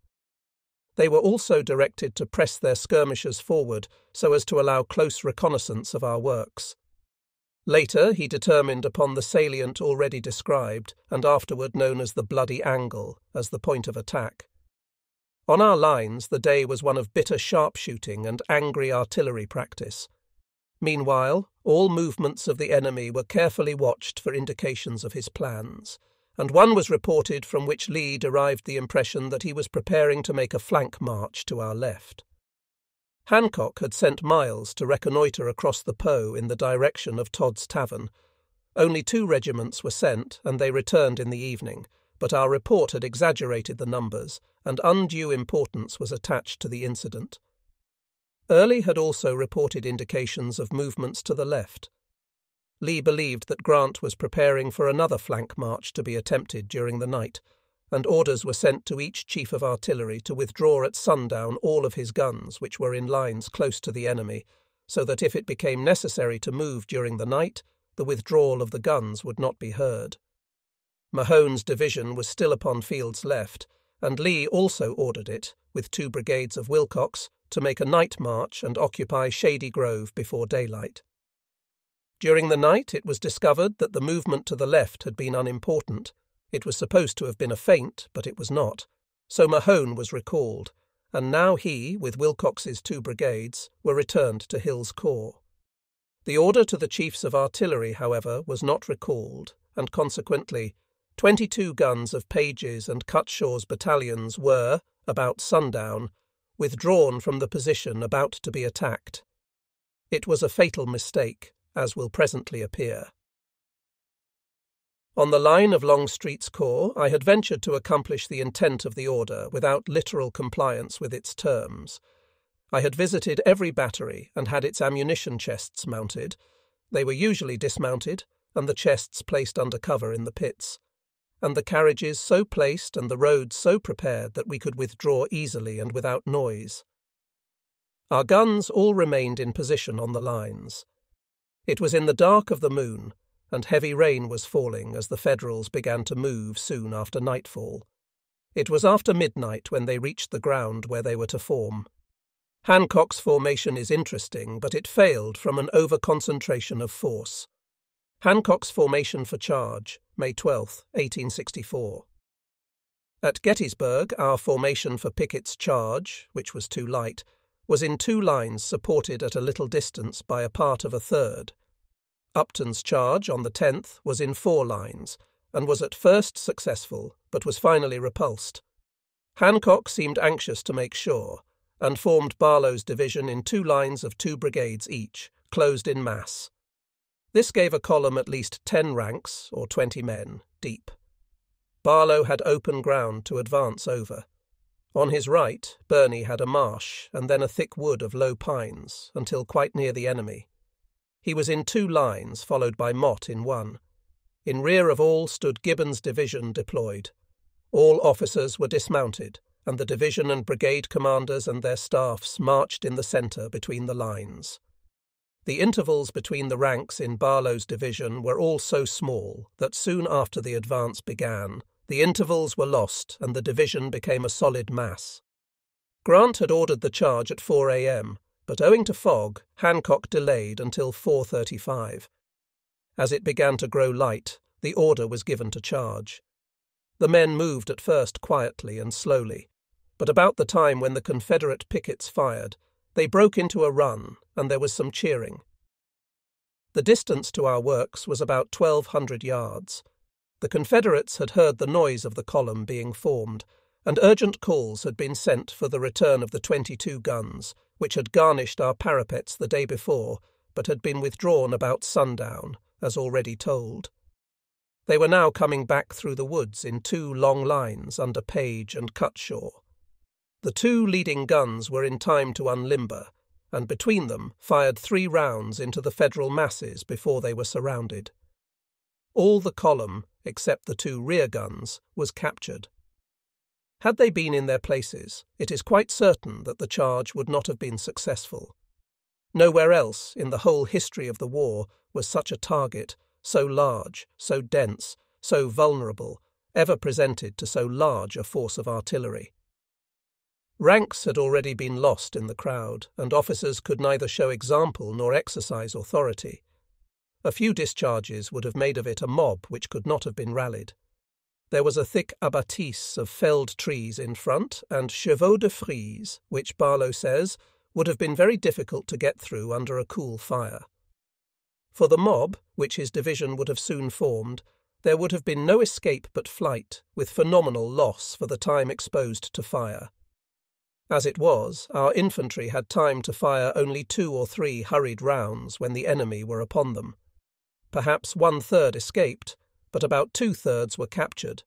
They were also directed to press their skirmishers forward so as to allow close reconnaissance of our works. Later he determined upon the salient already described, and afterward known as the Bloody Angle, as the point of attack. On our lines the day was one of bitter sharpshooting and angry artillery practice. Meanwhile, all movements of the enemy were carefully watched for indications of his plans, and one was reported from which Lee derived the impression that he was preparing to make a flank march to our left. Hancock had sent Miles to reconnoitre across the Po in the direction of Todd's Tavern. Only 2 regiments were sent, and they returned in the evening, but our report had exaggerated the numbers, and undue importance was attached to the incident. Early had also reported indications of movements to the left. Lee believed that Grant was preparing for another flank march to be attempted during the night, and orders were sent to each chief of artillery to withdraw at sundown all of his guns which were in lines close to the enemy, so that if it became necessary to move during the night, the withdrawal of the guns would not be heard. Mahone's division was still upon Field's left, and Lee also ordered it, with 2 brigades of Wilcox, to make a night march and occupy Shady Grove before daylight. During the night it was discovered that the movement to the left had been unimportant. It was supposed to have been a feint, but it was not, so Mahone was recalled, and now he, with Wilcox's 2 brigades, were returned to Hill's corps. The order to the chiefs of artillery, however, was not recalled, and consequently 22 guns of Page's and Cutshaw's battalions were, about sundown, withdrawn from the position about to be attacked. It was a fatal mistake, as will presently appear. On the line of Longstreet's corps, I had ventured to accomplish the intent of the order without literal compliance with its terms. I had visited every battery and had its ammunition chests mounted. They were usually dismounted, and the chests placed under cover in the pits, and the carriages so placed and the roads so prepared that we could withdraw easily and without noise. Our guns all remained in position on the lines. It was in the dark of the moon, and heavy rain was falling as the Federals began to move soon after nightfall. It was after midnight when they reached the ground where they were to form. Hancock's formation is interesting, but it failed from an over-concentration of force. Hancock's formation for charge, May 12, 1864. At Gettysburg, our formation for Pickett's charge, which was too light, was in 2 lines supported at a little distance by a part of a third. Upton's charge on the 10th was in 4 lines, and was at first successful, but was finally repulsed. Hancock seemed anxious to make sure, and formed Barlow's division in 2 lines of 2 brigades each, closed in mass. This gave a column at least 10 ranks, or 20 men, deep. Barlow had open ground to advance over. On his right, Birney had a marsh, and then a thick wood of low pines, until quite near the enemy. He was in 2 lines, followed by Mott in 1. In rear of all stood Gibbon's division deployed. All officers were dismounted, and the division and brigade commanders and their staffs marched in the centre between the lines. The intervals between the ranks in Barlow's division were all so small that soon after the advance began, the intervals were lost and the division became a solid mass. Grant had ordered the charge at 4 a.m., but owing to fog, Hancock delayed until 4:35. As it began to grow light, the order was given to charge. The men moved at first quietly and slowly, but about the time when the Confederate pickets fired, they broke into a run, and there was some cheering. The distance to our works was about 1,200 yards. The Confederates had heard the noise of the column being formed, and urgent calls had been sent for the return of the 22 guns, which had garnished our parapets the day before, but had been withdrawn about sundown, as already told. They were now coming back through the woods in 2 long lines under Page and Cutshaw. The 2 leading guns were in time to unlimber, and between them fired 3 rounds into the Federal masses before they were surrounded. All the column, except the 2 rear guns, was captured. Had they been in their places, it is quite certain that the charge would not have been successful. Nowhere else in the whole history of the war was such a target, so large, so dense, so vulnerable, ever presented to so large a force of artillery. Ranks had already been lost in the crowd, and officers could neither show example nor exercise authority. A few discharges would have made of it a mob which could not have been rallied. There was a thick abattis of felled trees in front, and chevaux de frise, which Barlow says would have been very difficult to get through under a cool fire. For the mob, which his division would have soon formed, there would have been no escape but flight, with phenomenal loss for the time exposed to fire. As it was, our infantry had time to fire only 2 or 3 hurried rounds when the enemy were upon them. Perhaps 1/3 escaped, but about 2/3 were captured,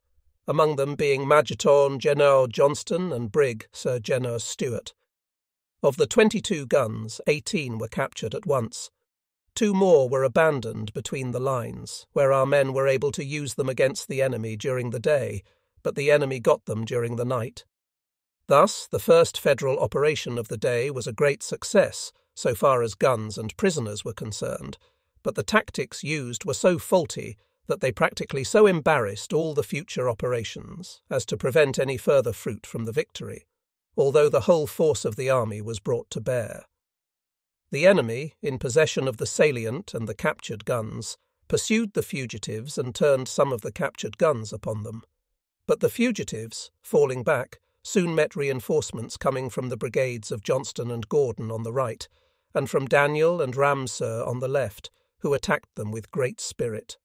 among them being Majeton General Johnston and Brig Sir General Stewart. Of the 22 guns, 18 were captured at once. 2 more were abandoned between the lines, where our men were able to use them against the enemy during the day, but the enemy got them during the night. Thus, the first Federal operation of the day was a great success, so far as guns and prisoners were concerned, but the tactics used were so faulty that they practically so embarrassed all the future operations as to prevent any further fruit from the victory, although the whole force of the army was brought to bear. The enemy, in possession of the salient and the captured guns, pursued the fugitives and turned some of the captured guns upon them. But the fugitives, falling back, soon met reinforcements coming from the brigades of Johnston and Gordon on the right, and from Daniel and Ramseur on the left, who attacked them with great spirit.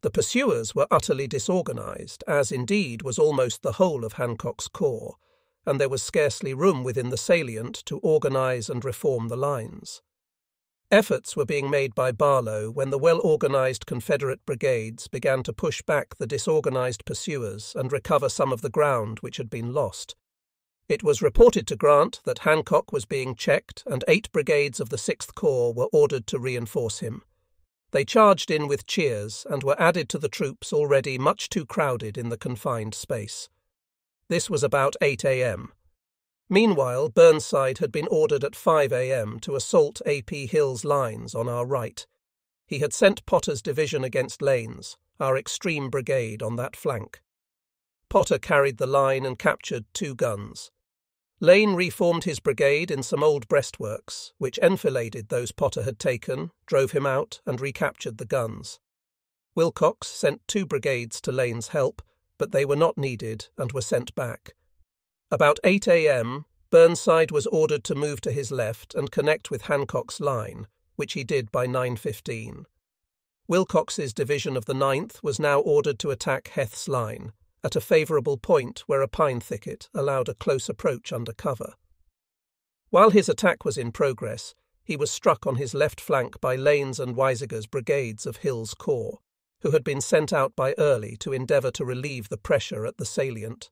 The pursuers were utterly disorganized, as indeed was almost the whole of Hancock's corps, and there was scarcely room within the salient to organize and reform the lines. Efforts were being made by Barlow when the well-organized Confederate brigades began to push back the disorganized pursuers and recover some of the ground which had been lost. It was reported to Grant that Hancock was being checked and 8 brigades of the 6th Corps were ordered to reinforce him. They charged in with cheers and were added to the troops already much too crowded in the confined space. This was about 8 a.m. Meanwhile, Burnside had been ordered at 5 a.m. to assault A.P. Hill's lines on our right. He had sent Potter's division against Lane's, our extreme brigade, on that flank. Potter carried the line and captured 2 guns. Lane reformed his brigade in some old breastworks, which enfiladed those Potter had taken, drove him out, and recaptured the guns. Wilcox sent 2 brigades to Lane's help, but they were not needed and were sent back. About 8 a.m., Burnside was ordered to move to his left and connect with Hancock's line, which he did by 9:15. Wilcox's division of the 9th was now ordered to attack Heth's line, at a favourable point where a pine thicket allowed a close approach under cover. While his attack was in progress, he was struck on his left flank by Lane's and Weisiger's brigades of Hill's corps, who had been sent out by Early to endeavour to relieve the pressure at the salient.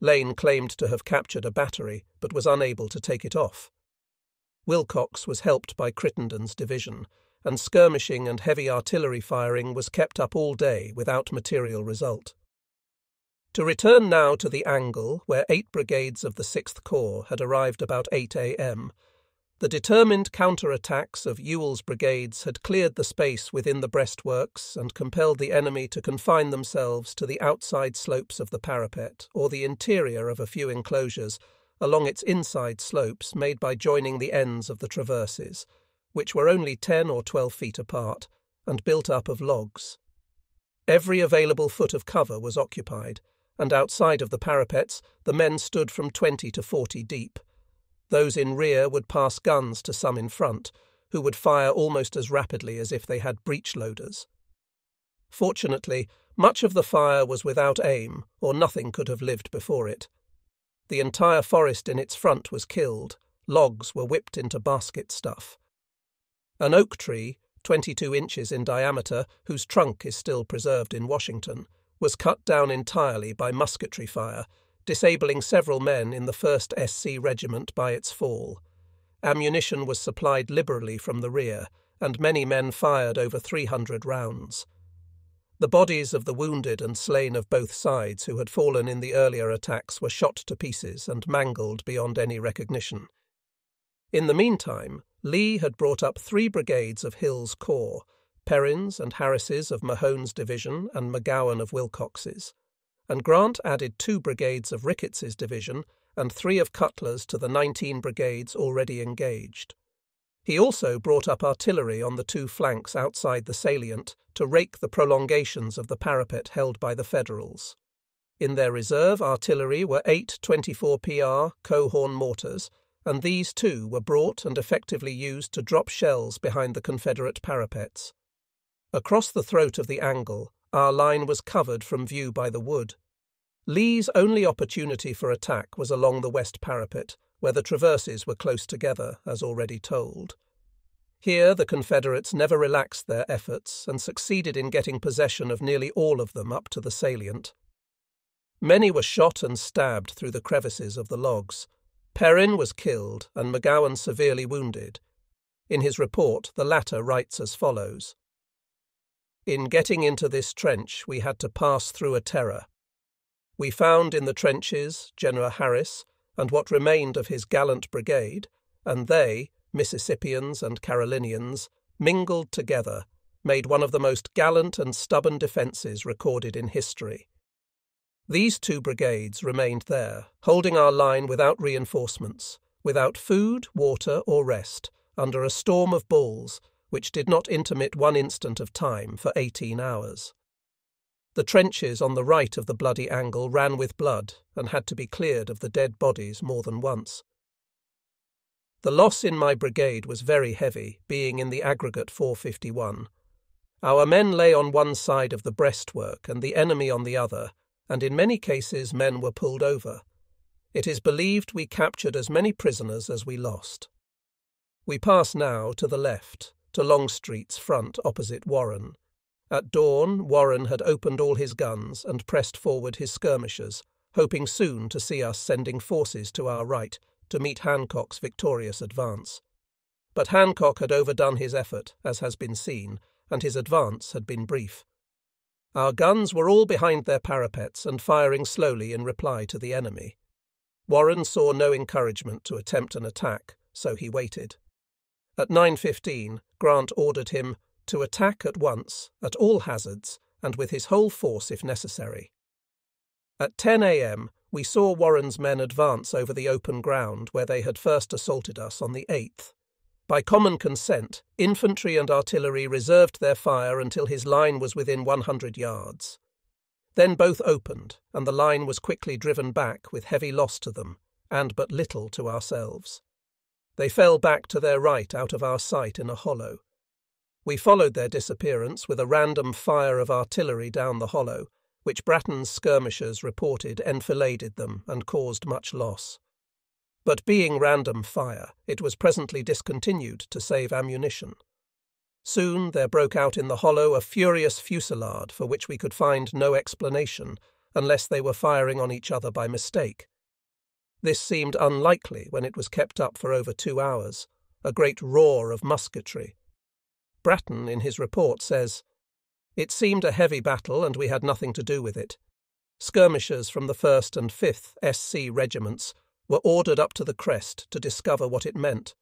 Lane claimed to have captured a battery, but was unable to take it off. Wilcox was helped by Crittenden's division, and skirmishing and heavy artillery firing was kept up all day without material result. To return now to the angle where 8 brigades of the 6th Corps had arrived about 8 a.m., the determined counter-attacks of Ewell's brigades had cleared the space within the breastworks and compelled the enemy to confine themselves to the outside slopes of the parapet or the interior of a few enclosures along its inside slopes made by joining the ends of the traverses, which were only 10 or 12 feet apart and built up of logs. Every available foot of cover was occupied, and outside of the parapets the men stood from 20 to 40 deep. Those in rear would pass guns to some in front, who would fire almost as rapidly as if they had breech-loaders. Fortunately, much of the fire was without aim, or nothing could have lived before it. The entire forest in its front was killed, logs were whipped into basket stuff. An oak tree, 22 inches in diameter, whose trunk is still preserved in Washington, was cut down entirely by musketry fire, disabling several men in the 1st SC Regiment by its fall. ammunition was supplied liberally from the rear, and many men fired over 300 rounds. The bodies of the wounded and slain of both sides who had fallen in the earlier attacks were shot to pieces and mangled beyond any recognition. In the meantime, Lee had brought up 3 brigades of Hill's corps, Perrin's and Harris's of Mahone's division and McGowan of Wilcox's, and Grant added 2 brigades of Ricketts's division and 3 of Cutler's to the 19 brigades already engaged. He also brought up artillery on the 2 flanks outside the salient to rake the prolongations of the parapet held by the Federals. In their reserve artillery were 8 24 PR Coehorn mortars, and these too were brought and effectively used to drop shells behind the Confederate parapets. Across the throat of the angle, our line was covered from view by the wood. Lee's only opportunity for attack was along the west parapet, where the traverses were close together, as already told. Here the Confederates never relaxed their efforts and succeeded in getting possession of nearly all of them up to the salient. Many were shot and stabbed through the crevices of the logs. Perrin was killed and McGowan severely wounded. In his report, the latter writes as follows: "In getting into this trench, we had to pass through a terror. We found in the trenches General Harris and what remained of his gallant brigade, and they, Mississippians and Carolinians, mingled together, made one of the most gallant and stubborn defences recorded in history. These 2 brigades remained there, holding our line without reinforcements, without food, water, or rest, under a storm of balls, which did not intermit one instant of time for 18 hours. The trenches on the right of the bloody angle ran with blood and had to be cleared of the dead bodies more than once. The loss in my brigade was very heavy, being in the aggregate 451. Our men lay on one side of the breastwork and the enemy on the other, and in many cases men were pulled over. It is believed we captured as many prisoners as we lost. We pass now to the left, to Longstreet's front opposite Warren. At dawn, Warren had opened all his guns and pressed forward his skirmishers, hoping soon to see us sending forces to our right to meet Hancock's victorious advance. But Hancock had overdone his effort, as has been seen, and his advance had been brief. Our guns were all behind their parapets and firing slowly in reply to the enemy. Warren saw no encouragement to attempt an attack, so he waited. At 9:15, Grant ordered him to attack at once, at all hazards, and with his whole force if necessary. At 10 a.m., we saw Warren's men advance over the open ground where they had first assaulted us on the 8th. By common consent, infantry and artillery reserved their fire until his line was within 100 yards. Then both opened, and the line was quickly driven back with heavy loss to them, and but little to ourselves. They fell back to their right out of our sight in a hollow. We followed their disappearance with a random fire of artillery down the hollow, which Bratton's skirmishers reported enfiladed them and caused much loss. But being random fire, it was presently discontinued to save ammunition. Soon there broke out in the hollow a furious fusillade for which we could find no explanation, unless they were firing on each other by mistake. This seemed unlikely when it was kept up for over 2 hours, a great roar of musketry. Bratton, in his report, says, "It seemed a heavy battle and we had nothing to do with it. Skirmishers from the 1st and 5th SC regiments were ordered up to the crest to discover what it meant.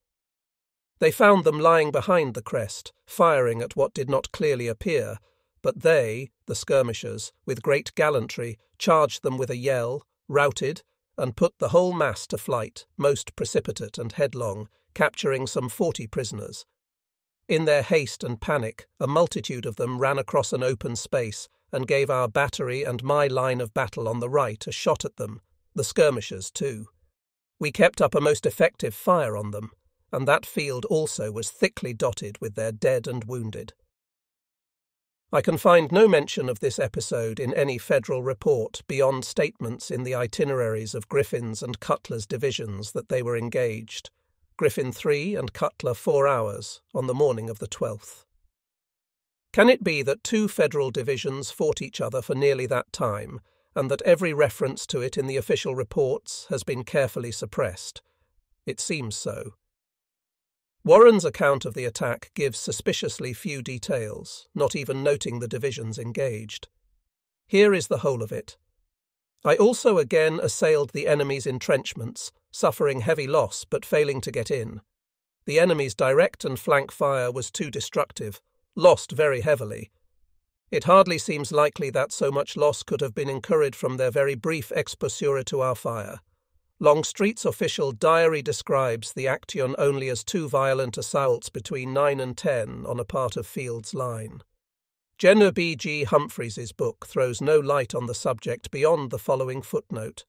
They found them lying behind the crest, firing at what did not clearly appear, but they, the skirmishers, with great gallantry, charged them with a yell, routed, and put the whole mass to flight, most precipitate and headlong, capturing some 40 prisoners. In their haste and panic, a multitude of them ran across an open space and gave our battery and my line of battle on the right a shot at them, the skirmishers too. We kept up a most effective fire on them, and that field also was thickly dotted with their dead and wounded." I can find no mention of this episode in any Federal report beyond statements in the itineraries of Griffin's and Cutler's divisions that they were engaged, Griffin 3 and Cutler 4 hours, on the morning of the 12th. Can it be that 2 Federal divisions fought each other for nearly that time, and that every reference to it in the official reports has been carefully suppressed? It seems so. Warren's account of the attack gives suspiciously few details, not even noting the divisions engaged. Here is the whole of it. I also again assailed the enemy's entrenchments, suffering heavy loss but failing to get in. The enemy's direct and flank fire was too destructive, lost very heavily. It hardly seems likely that so much loss could have been incurred from their very brief exposure to our fire. Longstreet's official diary describes the action only as 2 violent assaults between 9 and 10 on a part of Field's line. Jenner B. G. Humphreys's book throws no light on the subject beyond the following footnote.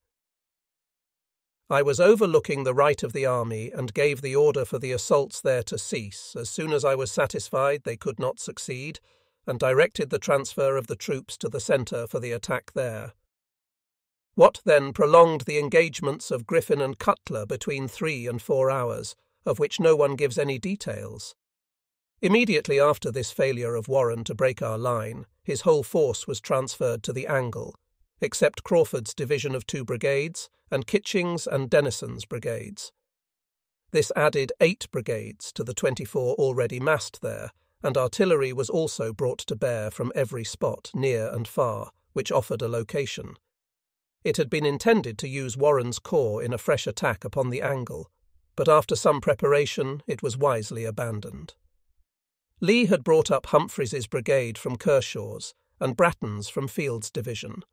I was overlooking the right of the army and gave the order for the assaults there to cease as soon as I was satisfied they could not succeed, and directed the transfer of the troops to the centre for the attack there. What then prolonged the engagements of Griffin and Cutler between 3 and 4 hours, of which no one gives any details? Immediately after this failure of Warren to break our line, his whole force was transferred to the angle, except Crawford's division of 2 brigades and Kitching's and Dennison's brigades. This added 8 brigades to the 24 already massed there, and artillery was also brought to bear from every spot, near and far, which offered a location. It had been intended to use Warren's corps in a fresh attack upon the angle, but after some preparation it was wisely abandoned. Lee had brought up Humphreys's brigade from Kershaw's and Bratton's from Field's division.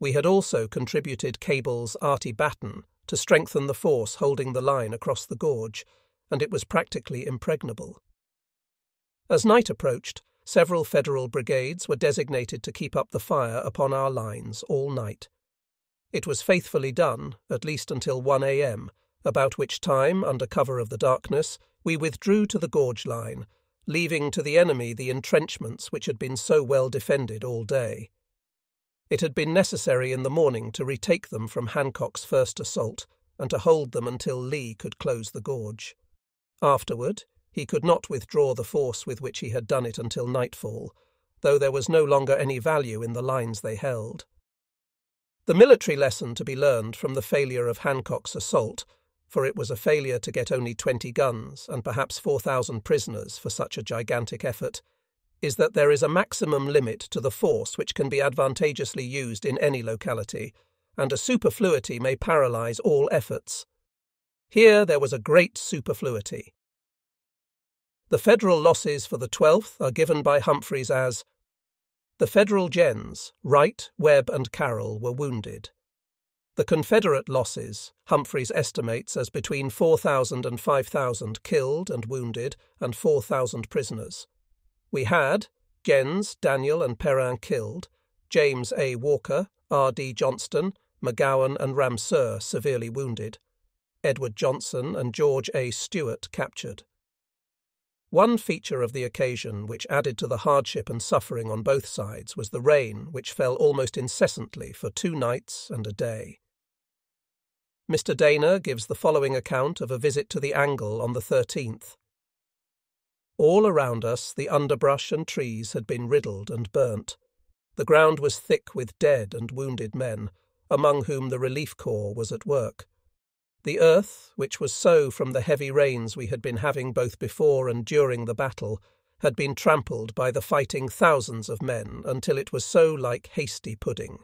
We had also contributed Cable's Arty Batten to strengthen the force holding the line across the gorge, and it was practically impregnable. As night approached, several Federal brigades were designated to keep up the fire upon our lines all night. It was faithfully done, at least until 1 a.m., about which time, under cover of the darkness, we withdrew to the gorge line, leaving to the enemy the entrenchments which had been so well defended all day. It had been necessary in the morning to retake them from Hancock's first assault, and to hold them until Lee could close the gorge. Afterward, he could not withdraw the force with which he had done it until nightfall, though there was no longer any value in the lines they held. The military lesson to be learned from the failure of Hancock's assault, for it was a failure to get only 20 guns and perhaps 4,000 prisoners for such a gigantic effort, is that there is a maximum limit to the force which can be advantageously used in any locality, and a superfluity may paralyze all efforts. Here there was a great superfluity. The Federal losses for the 12th are given by Humphreys as: the Federal gens, Wright, Webb and Carroll, were wounded. The Confederate losses, Humphreys estimates as between 4,000 and 5,000 killed and wounded and 4,000 prisoners. We had gens, Daniel and Perrin killed, James A. Walker, R. D. Johnston, McGowan and Ramseur severely wounded, Edward Johnson and George A. Stewart captured. One feature of the occasion which added to the hardship and suffering on both sides was the rain, which fell almost incessantly for 2 nights and a day. Mr. Dana gives the following account of a visit to the angle on the 13th. All around us the underbrush and trees had been riddled and burnt. The ground was thick with dead and wounded men, among whom the relief corps was at work. The earth, which was so from the heavy rains we had been having both before and during the battle, had been trampled by the fighting thousands of men until it was so like hasty pudding.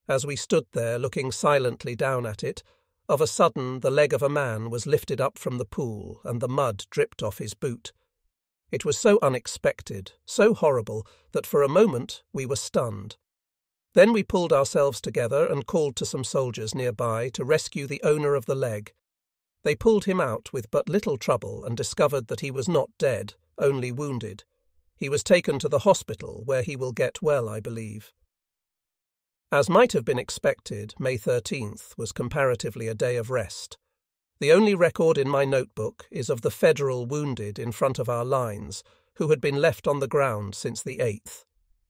As we stood there looking silently down at it, of a sudden the leg of a man was lifted up from the pool and the mud dripped off his boot. It was so unexpected, so horrible, that for a moment we were stunned. Then we pulled ourselves together and called to some soldiers nearby to rescue the owner of the leg. They pulled him out with but little trouble and discovered that he was not dead, only wounded. He was taken to the hospital, where he will get well, I believe. As might have been expected, May 13th was comparatively a day of rest. The only record in my notebook is of the Federal wounded in front of our lines, who had been left on the ground since the 8th.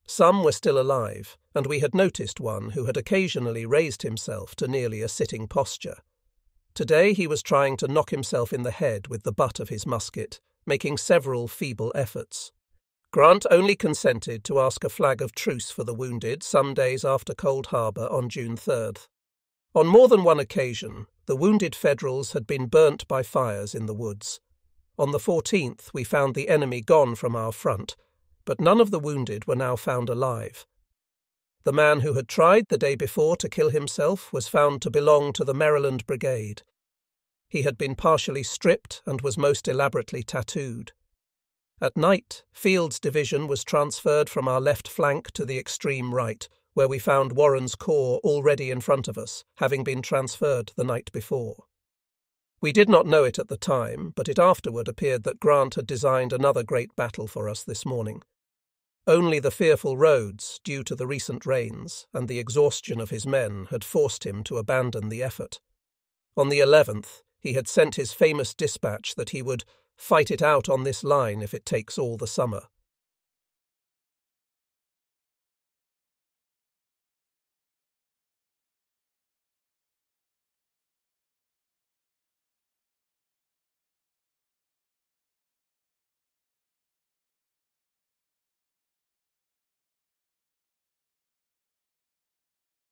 Some were still alive, and we had noticed one who had occasionally raised himself to nearly a sitting posture. Today he was trying to knock himself in the head with the butt of his musket, making several feeble efforts. Grant only consented to ask a flag of truce for the wounded some days after Cold Harbor on June 3rd. On more than one occasion, the wounded Federals had been burnt by fires in the woods. On the 14th, we found the enemy gone from our front, but none of the wounded were now found alive. The man who had tried the day before to kill himself was found to belong to the Maryland Brigade. He had been partially stripped and was most elaborately tattooed. At night, Field's division was transferred from our left flank to the extreme right, where we found Warren's corps already in front of us, having been transferred the night before. We did not know it at the time, but it afterward appeared that Grant had designed another great battle for us this morning. Only the fearful roads, due to the recent rains, and the exhaustion of his men had forced him to abandon the effort. On the 11th, he had sent his famous dispatch that he would fight it out on this line if it takes all the summer.